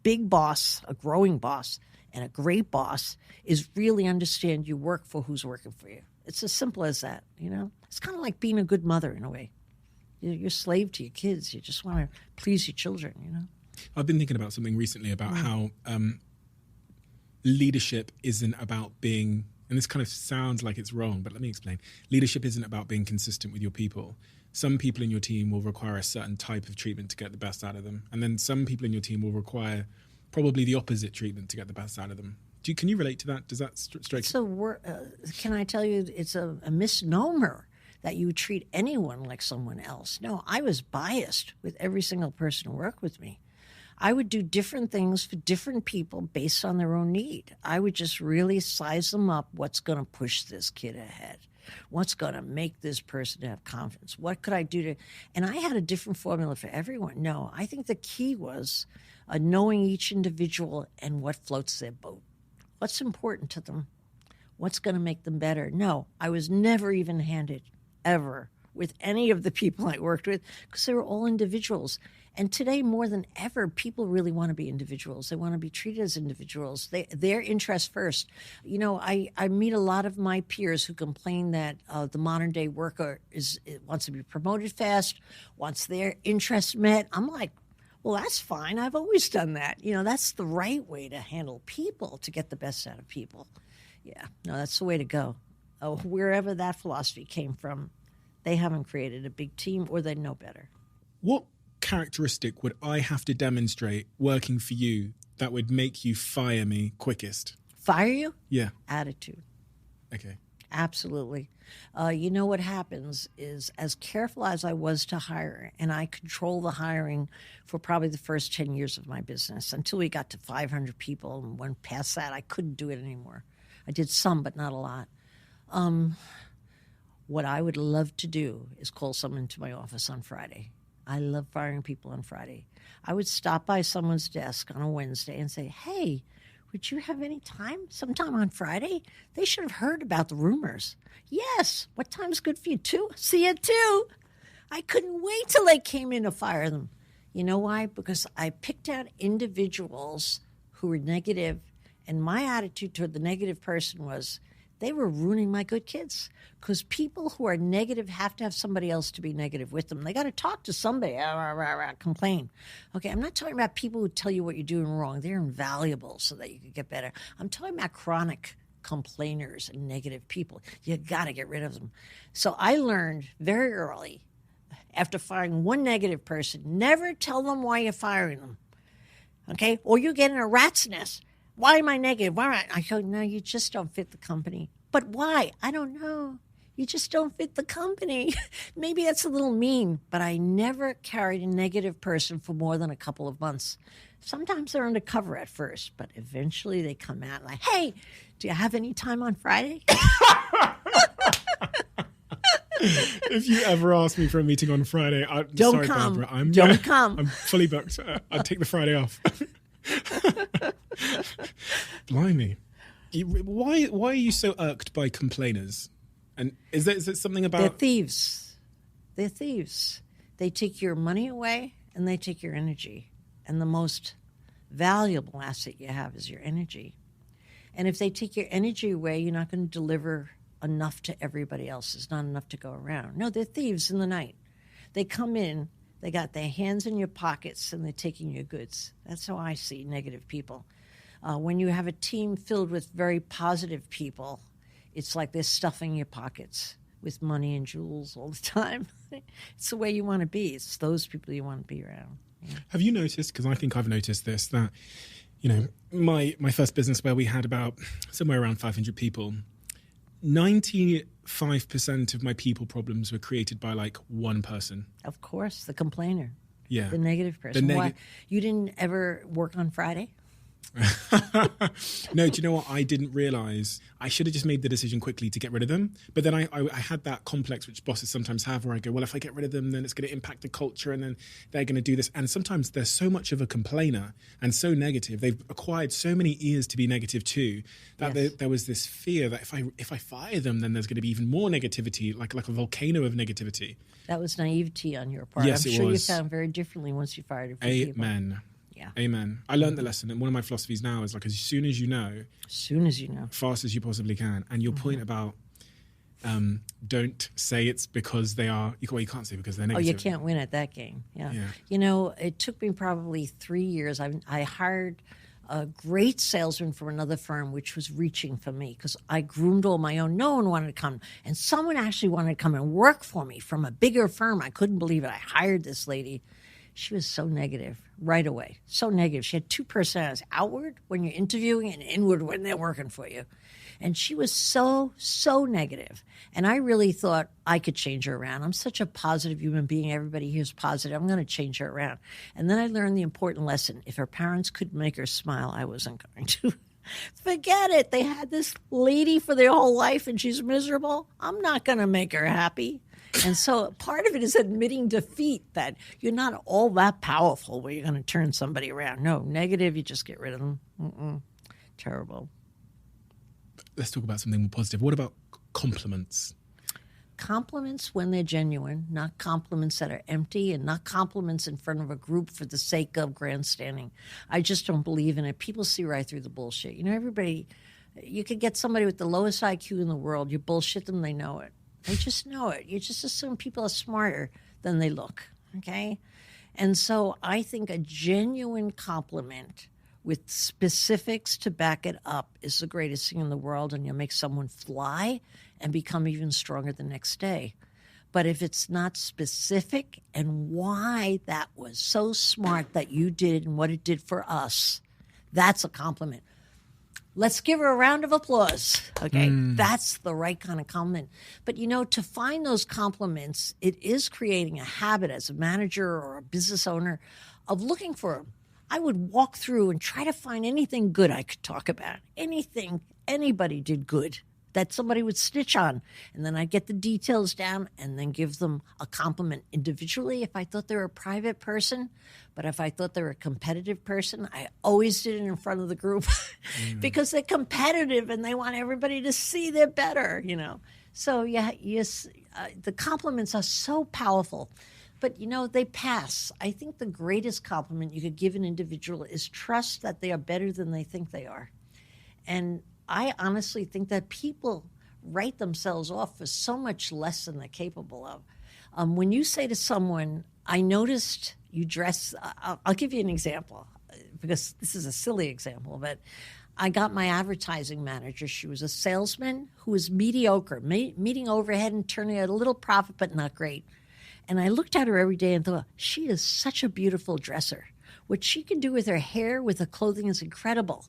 big boss, a growing boss, and a great boss is really understand you work for who's working for you. It's as simple as that, you know? It's kind of like being a good mother in a way. You're a slave to your kids. You just want to please your children, you know? I've been thinking about something recently about how leadership isn't about being, and this kind of sounds like it's wrong, but let me explain. Leadership isn't about being consistent with your people. Some people in your team will require a certain type of treatment to get the best out of them. And then some people in your team will require probably the opposite treatment to get the best out of them. Can you relate to that? Does that strike you? Can I tell you, it's a misnomer that you would treat anyone like someone else. No, I was biased with every single person who worked with me. I would do different things for different people based on their own need. I would just really size them up. What's going to push this kid ahead? What's going to make this person have confidence? What could I do to... And I had a different formula for everyone. No, I think the key was knowing each individual and what floats their boat. What's important to them? What's going to make them better? No, I was never even-handed, ever, with any of the people I worked with, because they were all individuals. And today, more than ever, people really want to be individuals. They want to be treated as individuals. Their interest first. You know, I meet a lot of my peers who complain that the modern-day worker wants to be promoted fast, wants their interests met. I'm like, well, that's fine. I've always done that. You know, that's the right way to handle people, to get the best out of people. Yeah, no, that's the way to go. Wherever that philosophy came from, they haven't created a big team, or they know better. What characteristic would I have to demonstrate working for you that would make you fire me quickest? Fire you? Yeah. Attitude. Okay. Absolutely. You know what happens is, as careful as I was to hire, and I control the hiring for probably the first 10 years of my business until we got to 500 people, and when past that, I couldn't do it anymore. I did some, but not a lot. What I would love to do is call someone to my office on Friday. I love firing people on Friday. I would stop by someone's desk on a Wednesday and say, hey, would you have any time sometime on Friday? They should have heard about the rumors. Yes. What time's good for you? 2? See you at 2. I couldn't wait till they came in to fire them. You know why? Because I picked out individuals who were negative, and my attitude toward the negative person was they were ruining my good kids. Because people who are negative have to have somebody else to be negative with them. They got to talk to somebody, complain. Okay, I'm not talking about people who tell you what you're doing wrong. They're invaluable so that you can get better. I'm talking about chronic complainers and negative people. You got to get rid of them. So I learned very early, after firing one negative person, never tell them why you're firing them. Okay? Or you get in a rat's nest. Why am I negative? Why? I go, no, you just don't fit the company. But why? I don't know. You just don't fit the company. Maybe that's a little mean, but I never carried a negative person for more than a couple of months. Sometimes they're undercover at first, but eventually they come out like, hey, do you have any time on Friday? If you ever ask me for a meeting on Friday, don't sorry, come. Barbara, Don't come. I'm fully booked. I'll take the Friday off. Blimey. Why are you so irked by complainers? And is it something about... They're thieves. They're thieves. They take your money away and they take your energy. And the most valuable asset you have is your energy. And if they take your energy away, you're not going to deliver enough to everybody else. There's not enough to go around. No, they're thieves in the night. They come in, they got their hands in your pockets, and they're taking your goods. That's how I see negative people. When you have a team filled with very positive people, it's like they're stuffing your pockets with money and jewels all the time. It's the way you want to be. It's those people you want to be around. Yeah. Have you noticed, because I think I've noticed this, that, you know, my first business where we had about somewhere around 500 people, 95% of my people problems were created by like one person. Of course, the complainer. Yeah. The negative person. Why? You didn't ever work on Friday? No, do you know what? I didn't realize. I should have just made the decision quickly to get rid of them. But then I had that complex, which bosses sometimes have, where I go, well, if I get rid of them, then it's going to impact the culture, and then they're going to do this. And sometimes they're so much of a complainer and so negative. They've acquired so many ears to be negative too, that yes. there was this fear that if I fire them, then there's going to be even more negativity, like a volcano of negativity. That was naivety on your part. Yes, I'm sure you found very differently once you fired a few people. Amen. Yeah. Amen. I learned the lesson, and one of my philosophies now is like, as soon as you know, fast as you possibly can. And your point about don't say it's because they are, you can't say because they're negative. Oh, you can't win at that game. Yeah. You know, it took me probably 3 years. I hired a great salesman from another firm, which was reaching for me because I groomed all my own. No one wanted to come. And someone actually wanted to come and work for me from a bigger firm. I couldn't believe it. I hired this lady. She was so negative right away. So negative. She had two personalities, outward when you're interviewing and inward when they're working for you. And she was so negative. And I really thought I could change her around. I'm such a positive human being. Everybody here is positive. I'm going to change her around. And then I learned the important lesson. If her parents couldn't make her smile, I wasn't going to. Forget it. They had this lady for their whole life and she's miserable. I'm not going to make her happy. And so part of it is admitting defeat, that you're not all that powerful where you're going to turn somebody around. No, negative, you just get rid of them. Terrible. Let's talk about something more positive. What about compliments? Compliments when they're genuine, not compliments that are empty, and not compliments in front of a group for the sake of grandstanding. I just don't believe in it. People see right through the bullshit. You know, everybody, you could get somebody with the lowest IQ in the world, you bullshit them, they know it. They just know it. You just assume people are smarter than they look, okay? And so I think a genuine compliment with specifics to back it up is the greatest thing in the world, and you'll make someone fly and become even stronger the next day. But if it's not specific and why that was so smart that you did and what it did for us, that's a compliment. Let's give her a round of applause. Okay, That's the right kind of compliment. But, you know, to find those compliments, it is creating a habit as a manager or a business owner of looking for them. I would walk through and try to find anything good I could talk about, anything anybody did good that somebody would snitch on. And then I'd get the details down and then give them a compliment individually if I thought they were a private person. But if I thought they were a competitive person, I always did it in front of the group because they're competitive and they want everybody to see they're better, you know. So, the compliments are so powerful. But, you know, they pass. I think the greatest compliment you could give an individual is trust that they are better than they think they are. And I honestly think that people write themselves off for so much less than they're capable of. When you say to someone, I noticed you dress, I'll give you an example because this is a silly example, but I got my advertising manager. She was a salesman who was mediocre, meeting overhead and turning out a little profit, but not great. And I looked at her every day and thought, she is such a beautiful dresser. What she can do with her hair, with her clothing is incredible.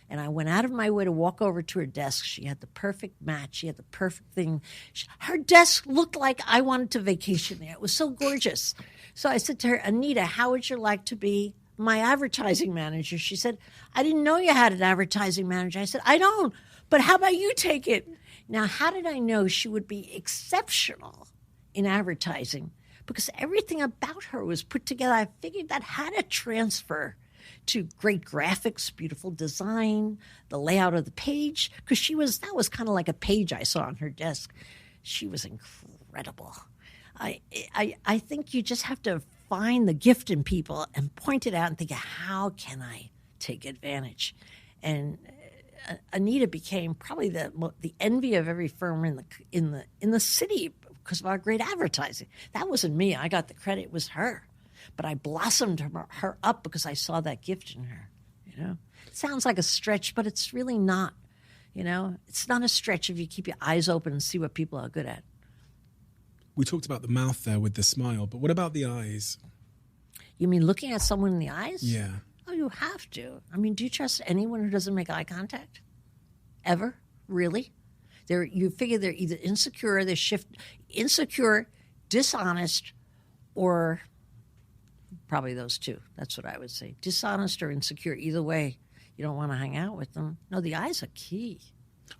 And I went out of my way to walk over to her desk. She had the perfect match. She had the perfect thing. Her desk looked like I wanted to vacation there. It was so gorgeous. So I said to her, Anita, how would you like to be my advertising manager? She said, I didn't know you had an advertising manager. I said, I don't, but how about you take it? Now, how did I know she would be exceptional in advertising? Because everything about her was put together. I figured that had to transfer to great graphics, beautiful design, the layout of the page. Because that was kind of like a page I saw on her desk. She was incredible. I think you just have to find the gift in people and point it out and think, how can I take advantage? And Anita became probably the envy of every firm in the city because of our great advertising. That wasn't me. I got the credit. It was her. But I blossomed her up because I saw that gift in her, you know. It sounds like a stretch, but it's really not, you know. It's not a stretch if you keep your eyes open and see what people are good at. We talked about the mouth there with the smile, but what about the eyes? You mean looking at someone in the eyes? Yeah. Oh, you have to. I mean, do you trust anyone who doesn't make eye contact? Ever? Really? You figure they're either insecure, insecure, dishonest, or probably those two. That's what I would say. Dishonest or insecure. Either way, you don't want to hang out with them. No, the eyes are key.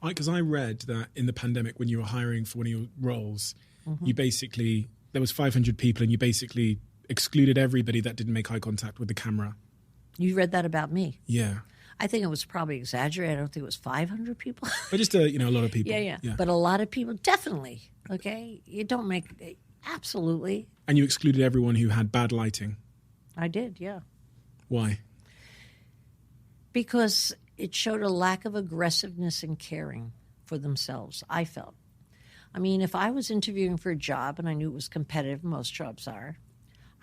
Because I read that in the pandemic, when you were hiring for one of your roles, you basically, there was 500 people and you basically excluded everybody that didn't make eye contact with the camera. You read that about me? Yeah. I think it was probably exaggerated. I don't think it was 500 people. But just, a lot of people. Yeah. But a lot of people, definitely. Okay? You don't make, absolutely. And you excluded everyone who had bad lighting. I did, yeah. Why? Because it showed a lack of aggressiveness and caring for themselves, I felt. I mean, if I was interviewing for a job and I knew it was competitive, most jobs are,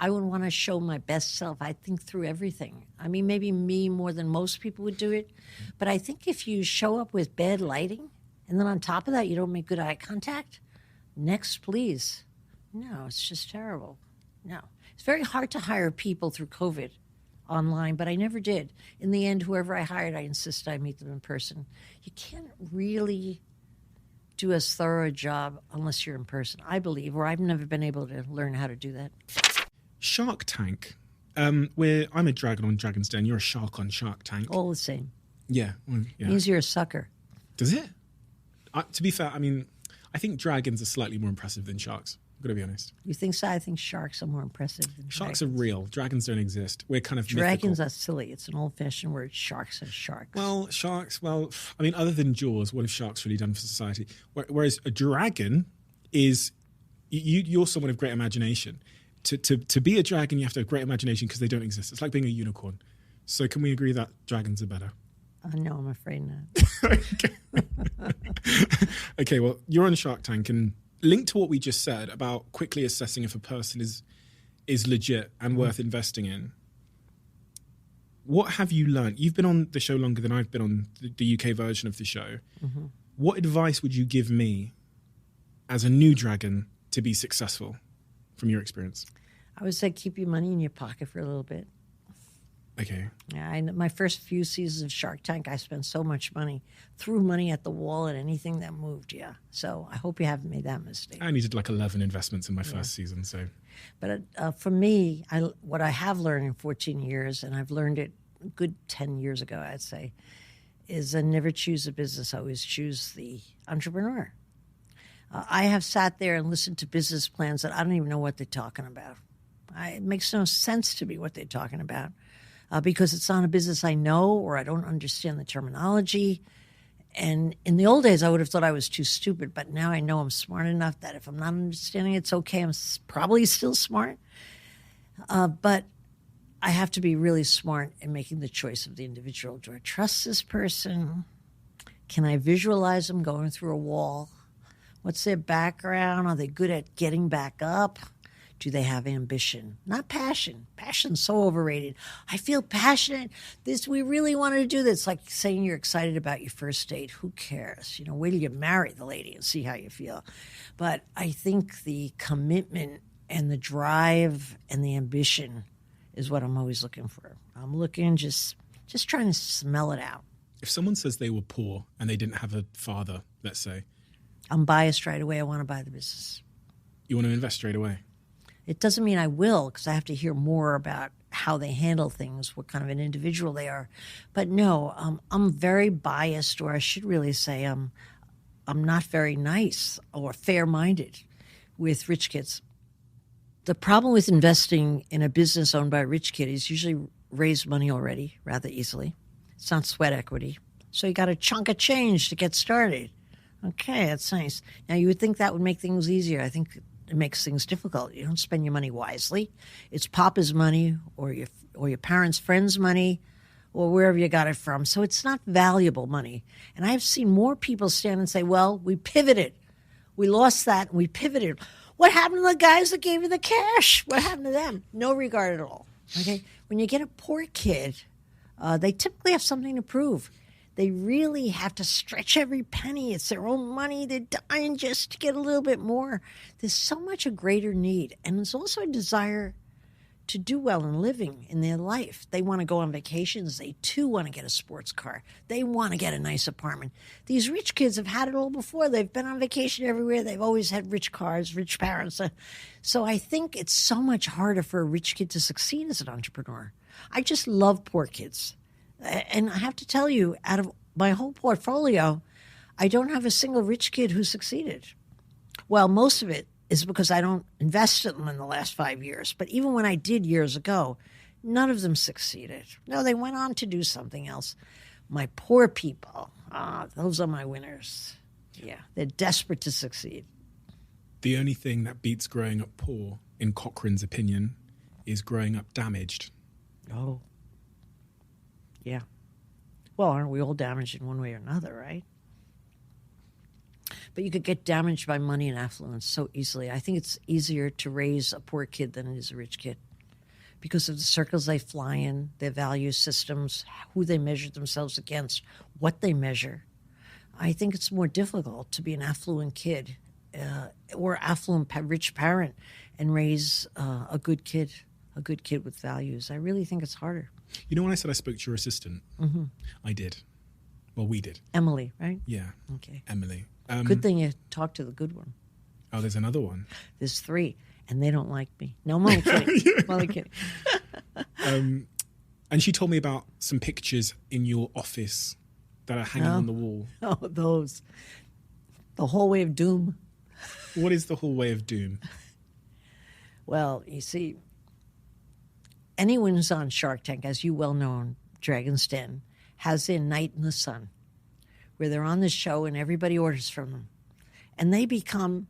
I would want to show my best self. I'd think through everything. I mean, maybe me more than most people would do it. But I think if you show up with bad lighting and then on top of that you don't make good eye contact, next, please. No, it's just terrible. No. It's very hard to hire people through COVID online, but I never did. In the end, whoever I hired, I insist I meet them in person. You can't really do as thorough a job unless you're in person, I believe, or I've never been able to learn how to do that. Shark Tank. Where I'm a dragon on Dragon's Den, you're a shark on Shark Tank. All the same. Yeah. Well, yeah. Means you're a sucker. Does it? To be fair, I mean, I think dragons are slightly more impressive than sharks. I've got to be honest. You think so? I think sharks are more impressive than Sharks dragons. are real. Dragons don't exist. We're kind of Dragons mythical. are silly. It's an old-fashioned word. Sharks are sharks. Well, sharks, I mean, other than Jaws, what have sharks really done for society? Whereas a dragon is, you're someone of great imagination. To be a dragon, you have to have great imagination because they don't exist. It's like being a unicorn. So can we agree that dragons are better? No, I'm afraid not. Okay, well, you're on Shark Tank, and linked to what we just said about quickly assessing if a person is legit and worth investing in. What have you learned? You've been on the show longer than I've been on the UK version of the show. Mm-hmm. What advice would you give me as a new dragon to be successful from your experience? I would say keep your money in your pocket for a little bit. Okay. Yeah, my first few seasons of Shark Tank, I spent so much money, threw money at the wall at anything that moved. Yeah, so I hope you haven't made that mistake. I only did like 11 investments in my first season, so. But for me, what I have learned in 14 years, and I've learned it a good 10 years ago, I'd say, is never choose a business. Always choose the entrepreneur. I have sat there and listened to business plans that I don't even know what they're talking about. It makes no sense to me what they're talking about. Because it's not a business I know or I don't understand the terminology. And in the old days, I would have thought I was too stupid, but now I know I'm smart enough that if I'm not understanding it's okay. I'm probably still smart. But I have to be really smart in making the choice of the individual. Do I trust this person? Can I visualize them going through a wall? What's their background? Are they good at getting back up? Do they have ambition? Not passion. Passion's so overrated. I feel passionate. We really wanted to do this. Like saying you're excited about your first date. Who cares? Wait till you marry the lady and see how you feel. But I think the commitment and the drive and the ambition is what I'm always looking for. I'm looking, just trying to smell it out. If someone says they were poor and they didn't have a father, let's say. I'm biased right away. I want to buy the business. You want to invest straight away? It doesn't mean I will, because I have to hear more about how they handle things, what kind of an individual they are. But no, I'm very biased, or I should really say I'm not very nice or fair-minded with rich kids. The problem with investing in a business owned by a rich kid is usually raise money already rather easily. It's not sweat equity. So you got a chunk of change to get started. Okay, that's nice. Now, you would think that would make things easier. I think it makes things difficult. You don't spend your money wisely. It's Papa's money or your parents' friends' money or wherever you got it from. So it's not valuable money. And I've seen more people stand and say, well, we pivoted. We lost that and we pivoted. What happened to the guys that gave you the cash? What happened to them? No regard at all. Okay? When you get a poor kid, they typically have something to prove. They really have to stretch every penny. It's their own money. They're dying just to get a little bit more. There's so much a greater need. And there's also a desire to do well in living in their life. They want to go on vacations. They, too, want to get a sports car. They want to get a nice apartment. These rich kids have had it all before. They've been on vacation everywhere. They've always had rich cars, rich parents. So I think it's so much harder for a rich kid to succeed as an entrepreneur. I just love poor kids. And I have to tell you, out of my whole portfolio, I don't have a single rich kid who succeeded. Well, most of it is because I don't invest in them in the last 5 years. But even when I did years ago, none of them succeeded. No, they went on to do something else. My poor people, those are my winners. Yeah, they're desperate to succeed. The only thing that beats growing up poor, in Corcoran's opinion, is growing up damaged. Oh. Yeah. Well, aren't we all damaged in one way or another, right? But you could get damaged by money and affluence so easily. I think it's easier to raise a poor kid than it is a rich kid because of the circles they fly in, their value systems, who they measure themselves against, what they measure. I think it's more difficult to be an affluent kid or affluent, rich parent and raise a good kid with values. I really think it's harder. You know when I said I spoke to your assistant? Mm-hmm. I did. Well, we did. Emily, right? Yeah. Okay. Emily. Good thing you talked to the good one. Oh, there's another one. There's 3, and they don't like me. No, I'm only kidding. I'm only kidding. And she told me about some pictures in your office that are hanging on the wall. Oh, those. The hallway of doom. What is the hallway of doom? Well, you see, anyone who's on Shark Tank, as you well know on Dragon's Den, has their night in the sun, where they're on the show and everybody orders from them. And they become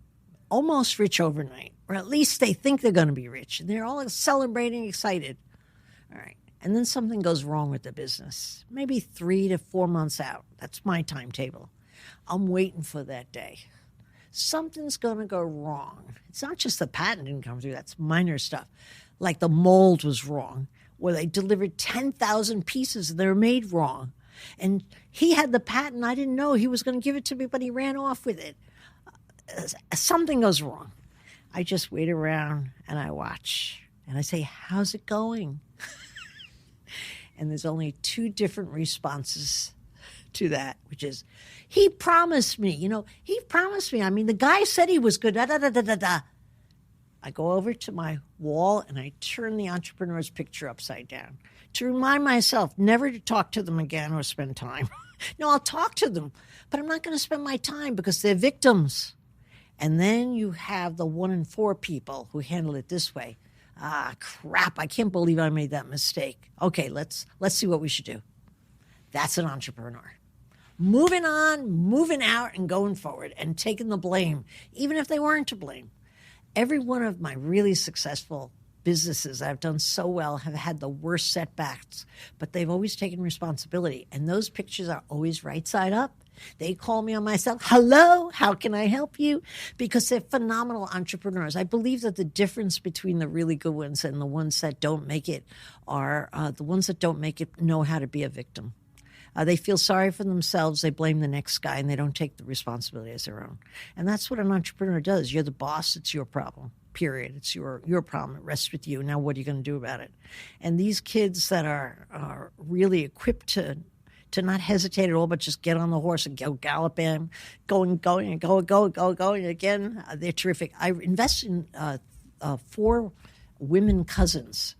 almost rich overnight, or at least they think they're going to be rich. And they're all celebrating, excited. All right. And then something goes wrong with the business, maybe 3 to 4 months out. That's my timetable. I'm waiting for that day. Something's going to go wrong. It's not just the patent didn't come through. That's minor stuff. Like the mold was wrong, where they delivered 10,000 pieces and they were made wrong. And he had the patent. I didn't know he was going to give it to me, but he ran off with it. Something goes wrong. I just wait around and I watch. And I say, how's it going? And there's only 2 different responses to that, which is, he promised me. He promised me. I mean, the guy said he was good. Da, da, da, da, da, da. I go over to my wall and I turn the entrepreneur's picture upside down to remind myself never to talk to them again or spend time. No, I'll talk to them, but I'm not going to spend my time because they're victims. And then you have the 1 in 4 people who handle it this way. Ah, crap, I can't believe I made that mistake. Okay, let's see what we should do. That's an entrepreneur. Moving on, moving out, and going forward and taking the blame, even if they weren't to blame. Every one of my really successful businesses I've done so well have had the worst setbacks, but they've always taken responsibility. And those pictures are always right side up. They call me on my cell. Hello, how can I help you? Because they're phenomenal entrepreneurs. I believe that the difference between the really good ones and the ones that don't make it are the ones that don't make it know how to be a victim. They feel sorry for themselves. They blame the next guy, and they don't take the responsibility as their own. And that's what an entrepreneur does. You're the boss. It's your problem, period. It's your problem. It rests with you. Now what are you going to do about it? And these kids that are really equipped to not hesitate at all, but just get on the horse and go galloping, going again. They're terrific. I invest in 4 women cousins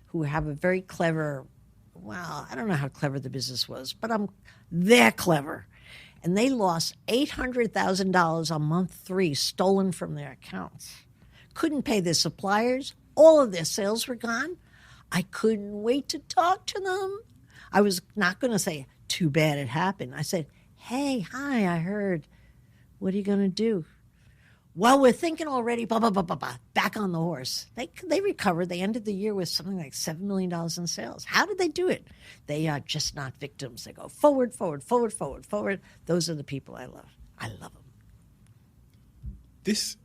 who have a very clever, well, I don't know how clever the business was, but they're clever. And they lost $800,000 on month 3 stolen from their accounts. Couldn't pay their suppliers. All of their sales were gone. I couldn't wait to talk to them. I was not going to say, too bad it happened. I said, hey, hi, I heard. What are you going to do? Well, we're thinking already, blah, blah, blah, blah, blah. Back on the horse. They recovered. They ended the year with something like $7 million in sales. How did they do it? They are just not victims. They go forward, forward, forward, forward, forward. Those are the people I love. I love them. This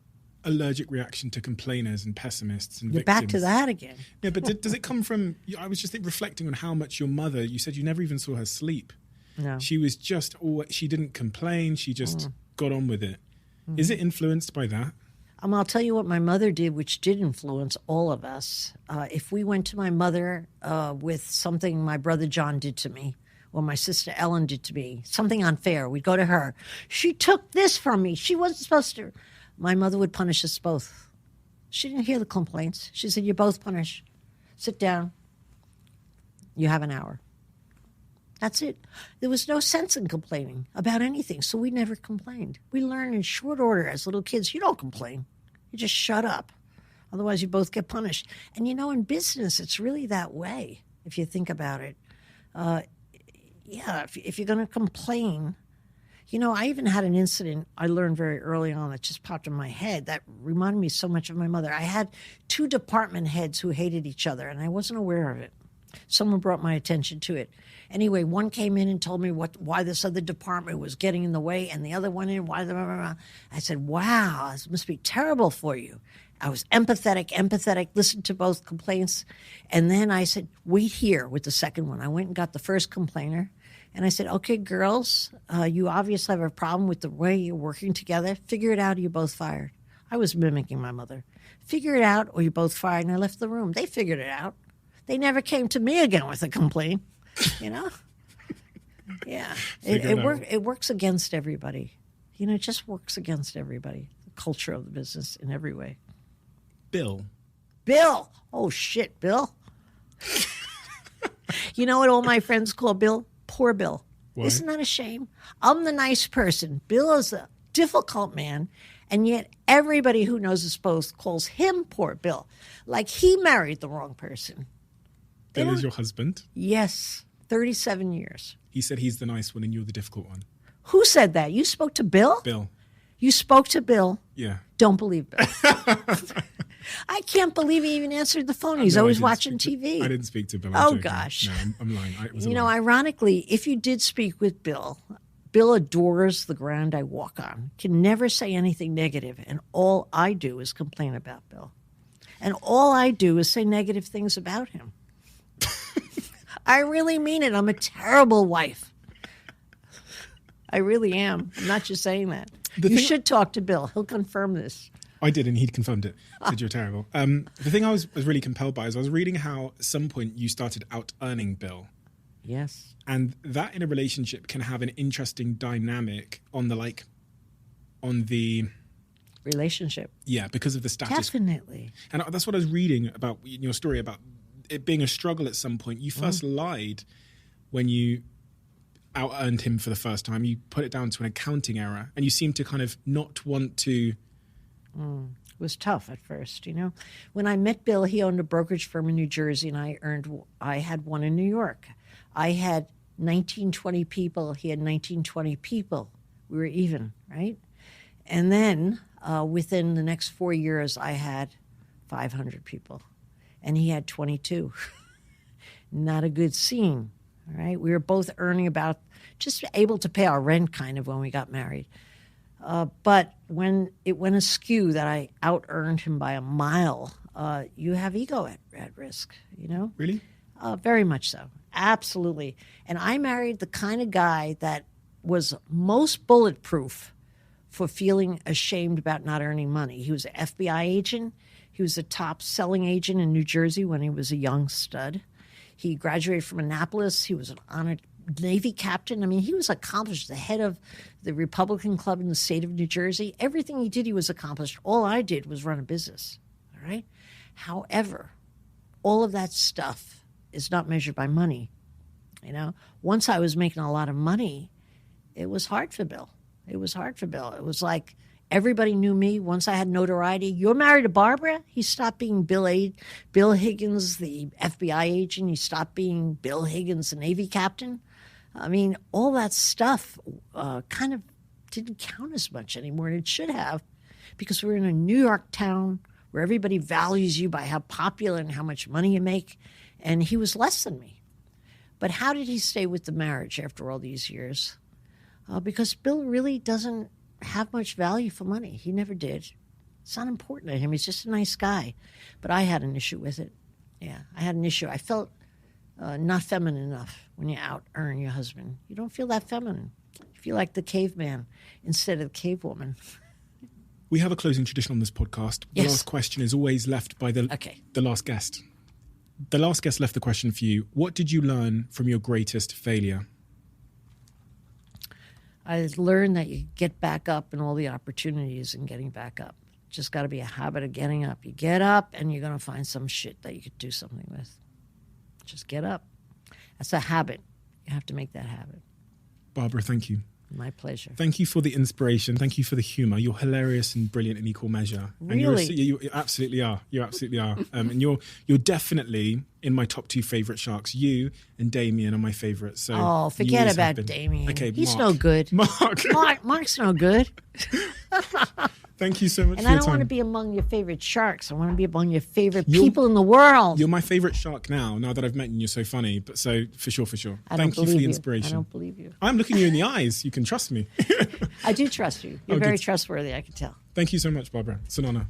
allergic reaction to complainers and pessimists and You're victims. back to that again. Yeah, but does it come from, I was just reflecting on how much your mother, you said you never even saw her sleep. No. She was just, she didn't complain. She just got on with it. Mm-hmm. Is it influenced by that? I'll tell you what my mother did, which did influence all of us. If we went to my mother with something my brother John did to me, or my sister Ellen did to me, something unfair, we'd go to her. She took this from me. She wasn't supposed to. My mother would punish us both. She didn't hear the complaints. She said, you're both punished. Sit down. You have an hour. That's it. There was no sense in complaining about anything, so we never complained. We learned in short order as little kids, you don't complain. You just shut up. Otherwise, you both get punished. And, in business, it's really that way, if you think about it. If you're going to complain, I even had an incident I learned very early on that just popped in my head that reminded me so much of my mother. I had 2 department heads who hated each other, and I wasn't aware of it. Someone brought my attention to it. Anyway, one came in and told me why this other department was getting in the way, and the other one in why. I said, wow, this must be terrible for you. I was empathetic, listened to both complaints, and then I said, wait here with the second one. I went and got the first complainer, And I said, okay, girls, you obviously have a problem with the way you're working together. Figure it out or you're both fired. I was mimicking my mother. Figure it out or you're both fired. And I left the room. They figured it out. They never came to me again with a complaint, you know? Yeah. It works against everybody. You know, it just works against everybody. The culture of the business in every way. Bill. Oh, shit, Bill. You know what all my friends call Bill? Poor Bill. Why? Isn't that a shame? I'm the nice person. Bill is a difficult man, and yet everybody who knows us both calls him Poor Bill. Like he married the wrong person. Bill is your husband? Yes, 37 years. He said he's the nice one and you're the difficult one. Who said that? You spoke to Bill? Bill. You spoke to Bill? Yeah. Don't believe Bill. I can't believe he even answered the phone. He's always watching TV. I didn't speak to Bill. Oh, gosh. No, I'm lying. Ironically, if you did speak with Bill, Bill adores the ground I walk on, can never say anything negative, and all I do is complain about Bill. And all I do is say negative things about him. I really mean it. I'm a terrible wife. I really am. I'm not just saying that. You should talk to Bill. He'll confirm this. I did, and he'd confirmed it. Said you're terrible. The thing I was really compelled by is I was reading how at some point you started out-earning Bill. Yes. And that in a relationship can have an interesting dynamic on the relationship. Yeah, because of the status. Definitely. And that's what I was reading about in your story about it being a struggle at some point. You first lied when you out-earned him for the first time. You put it down to an accounting error, and you seem to kind of not want to... It was tough at first, you know. When I met Bill, he owned a brokerage firm in New Jersey, and I had one in New York. I had 1920 people. He had 1920 people. We were even, right? And then within the next 4 years, I had 500 people, and he had 22. Not a good scene, all right? We were both earning about, just able to pay our rent kind of when we got married. But when it went askew that I out-earned him by a mile, you have ego at risk, you know? Really? Very much so. Absolutely. And I married the kind of guy that was most bulletproof for feeling ashamed about not earning money. He was an FBI agent. He was a top selling agent in New Jersey when he was a young stud. He graduated from Annapolis. He was an honored Navy captain. I mean, he was accomplished, the head of the Republican Club in the state of New Jersey. Everything he did, he was accomplished. All I did was run a business, all right? However, all of that stuff is not measured by money, you know? Once I was making a lot of money, it was hard for Bill. It was like everybody knew me. Once I had notoriety, you're married to Barbara? He stopped being Bill Higgins, the FBI agent. He stopped being Bill Higgins, the Navy captain. I mean, all that stuff kind of didn't count as much anymore, and it should have, because we're in a New York town where everybody values you by how popular and how much money you make, and he was less than me. But how did he stay with the marriage after all these years? Because Bill really doesn't have much value for money. He never did. It's not important to him. He's just a nice guy. But I had an issue with it. Yeah, I had an issue. I felt not feminine enough when you out-earn your husband. You don't feel that feminine. You feel like the caveman instead of the cavewoman. We have a closing tradition on this podcast. The last question is always left by the last guest. The last guest left the question for you. What did you learn from your greatest failure? I learned that you get back up and all the opportunities in getting back up. Just got to be a habit of getting up. You get up and you're going to find some shit that you could do something with. Just get up. That's a habit. You have to make that habit. Barbara, thank you. My pleasure. Thank you for the inspiration. Thank you for the humor. You're hilarious and brilliant in equal measure. Really? And you absolutely are. You absolutely are. And you're definitely in my top two favorite sharks. You and Damien are my favorites. So forget about Damien. Okay, he's Mark. No good. Mark's no good. Thank you so much for your time. And I don't want to be among your favorite sharks. I want to be among your favorite people in the world. You're my favorite shark now that I've met you. You're so funny. But so, for sure. Thank you for the inspiration. I don't believe you. I'm looking you in the eyes. You can trust me. I do trust you. You're very trustworthy, I can tell. Thank you so much, Barbara. It's an honor.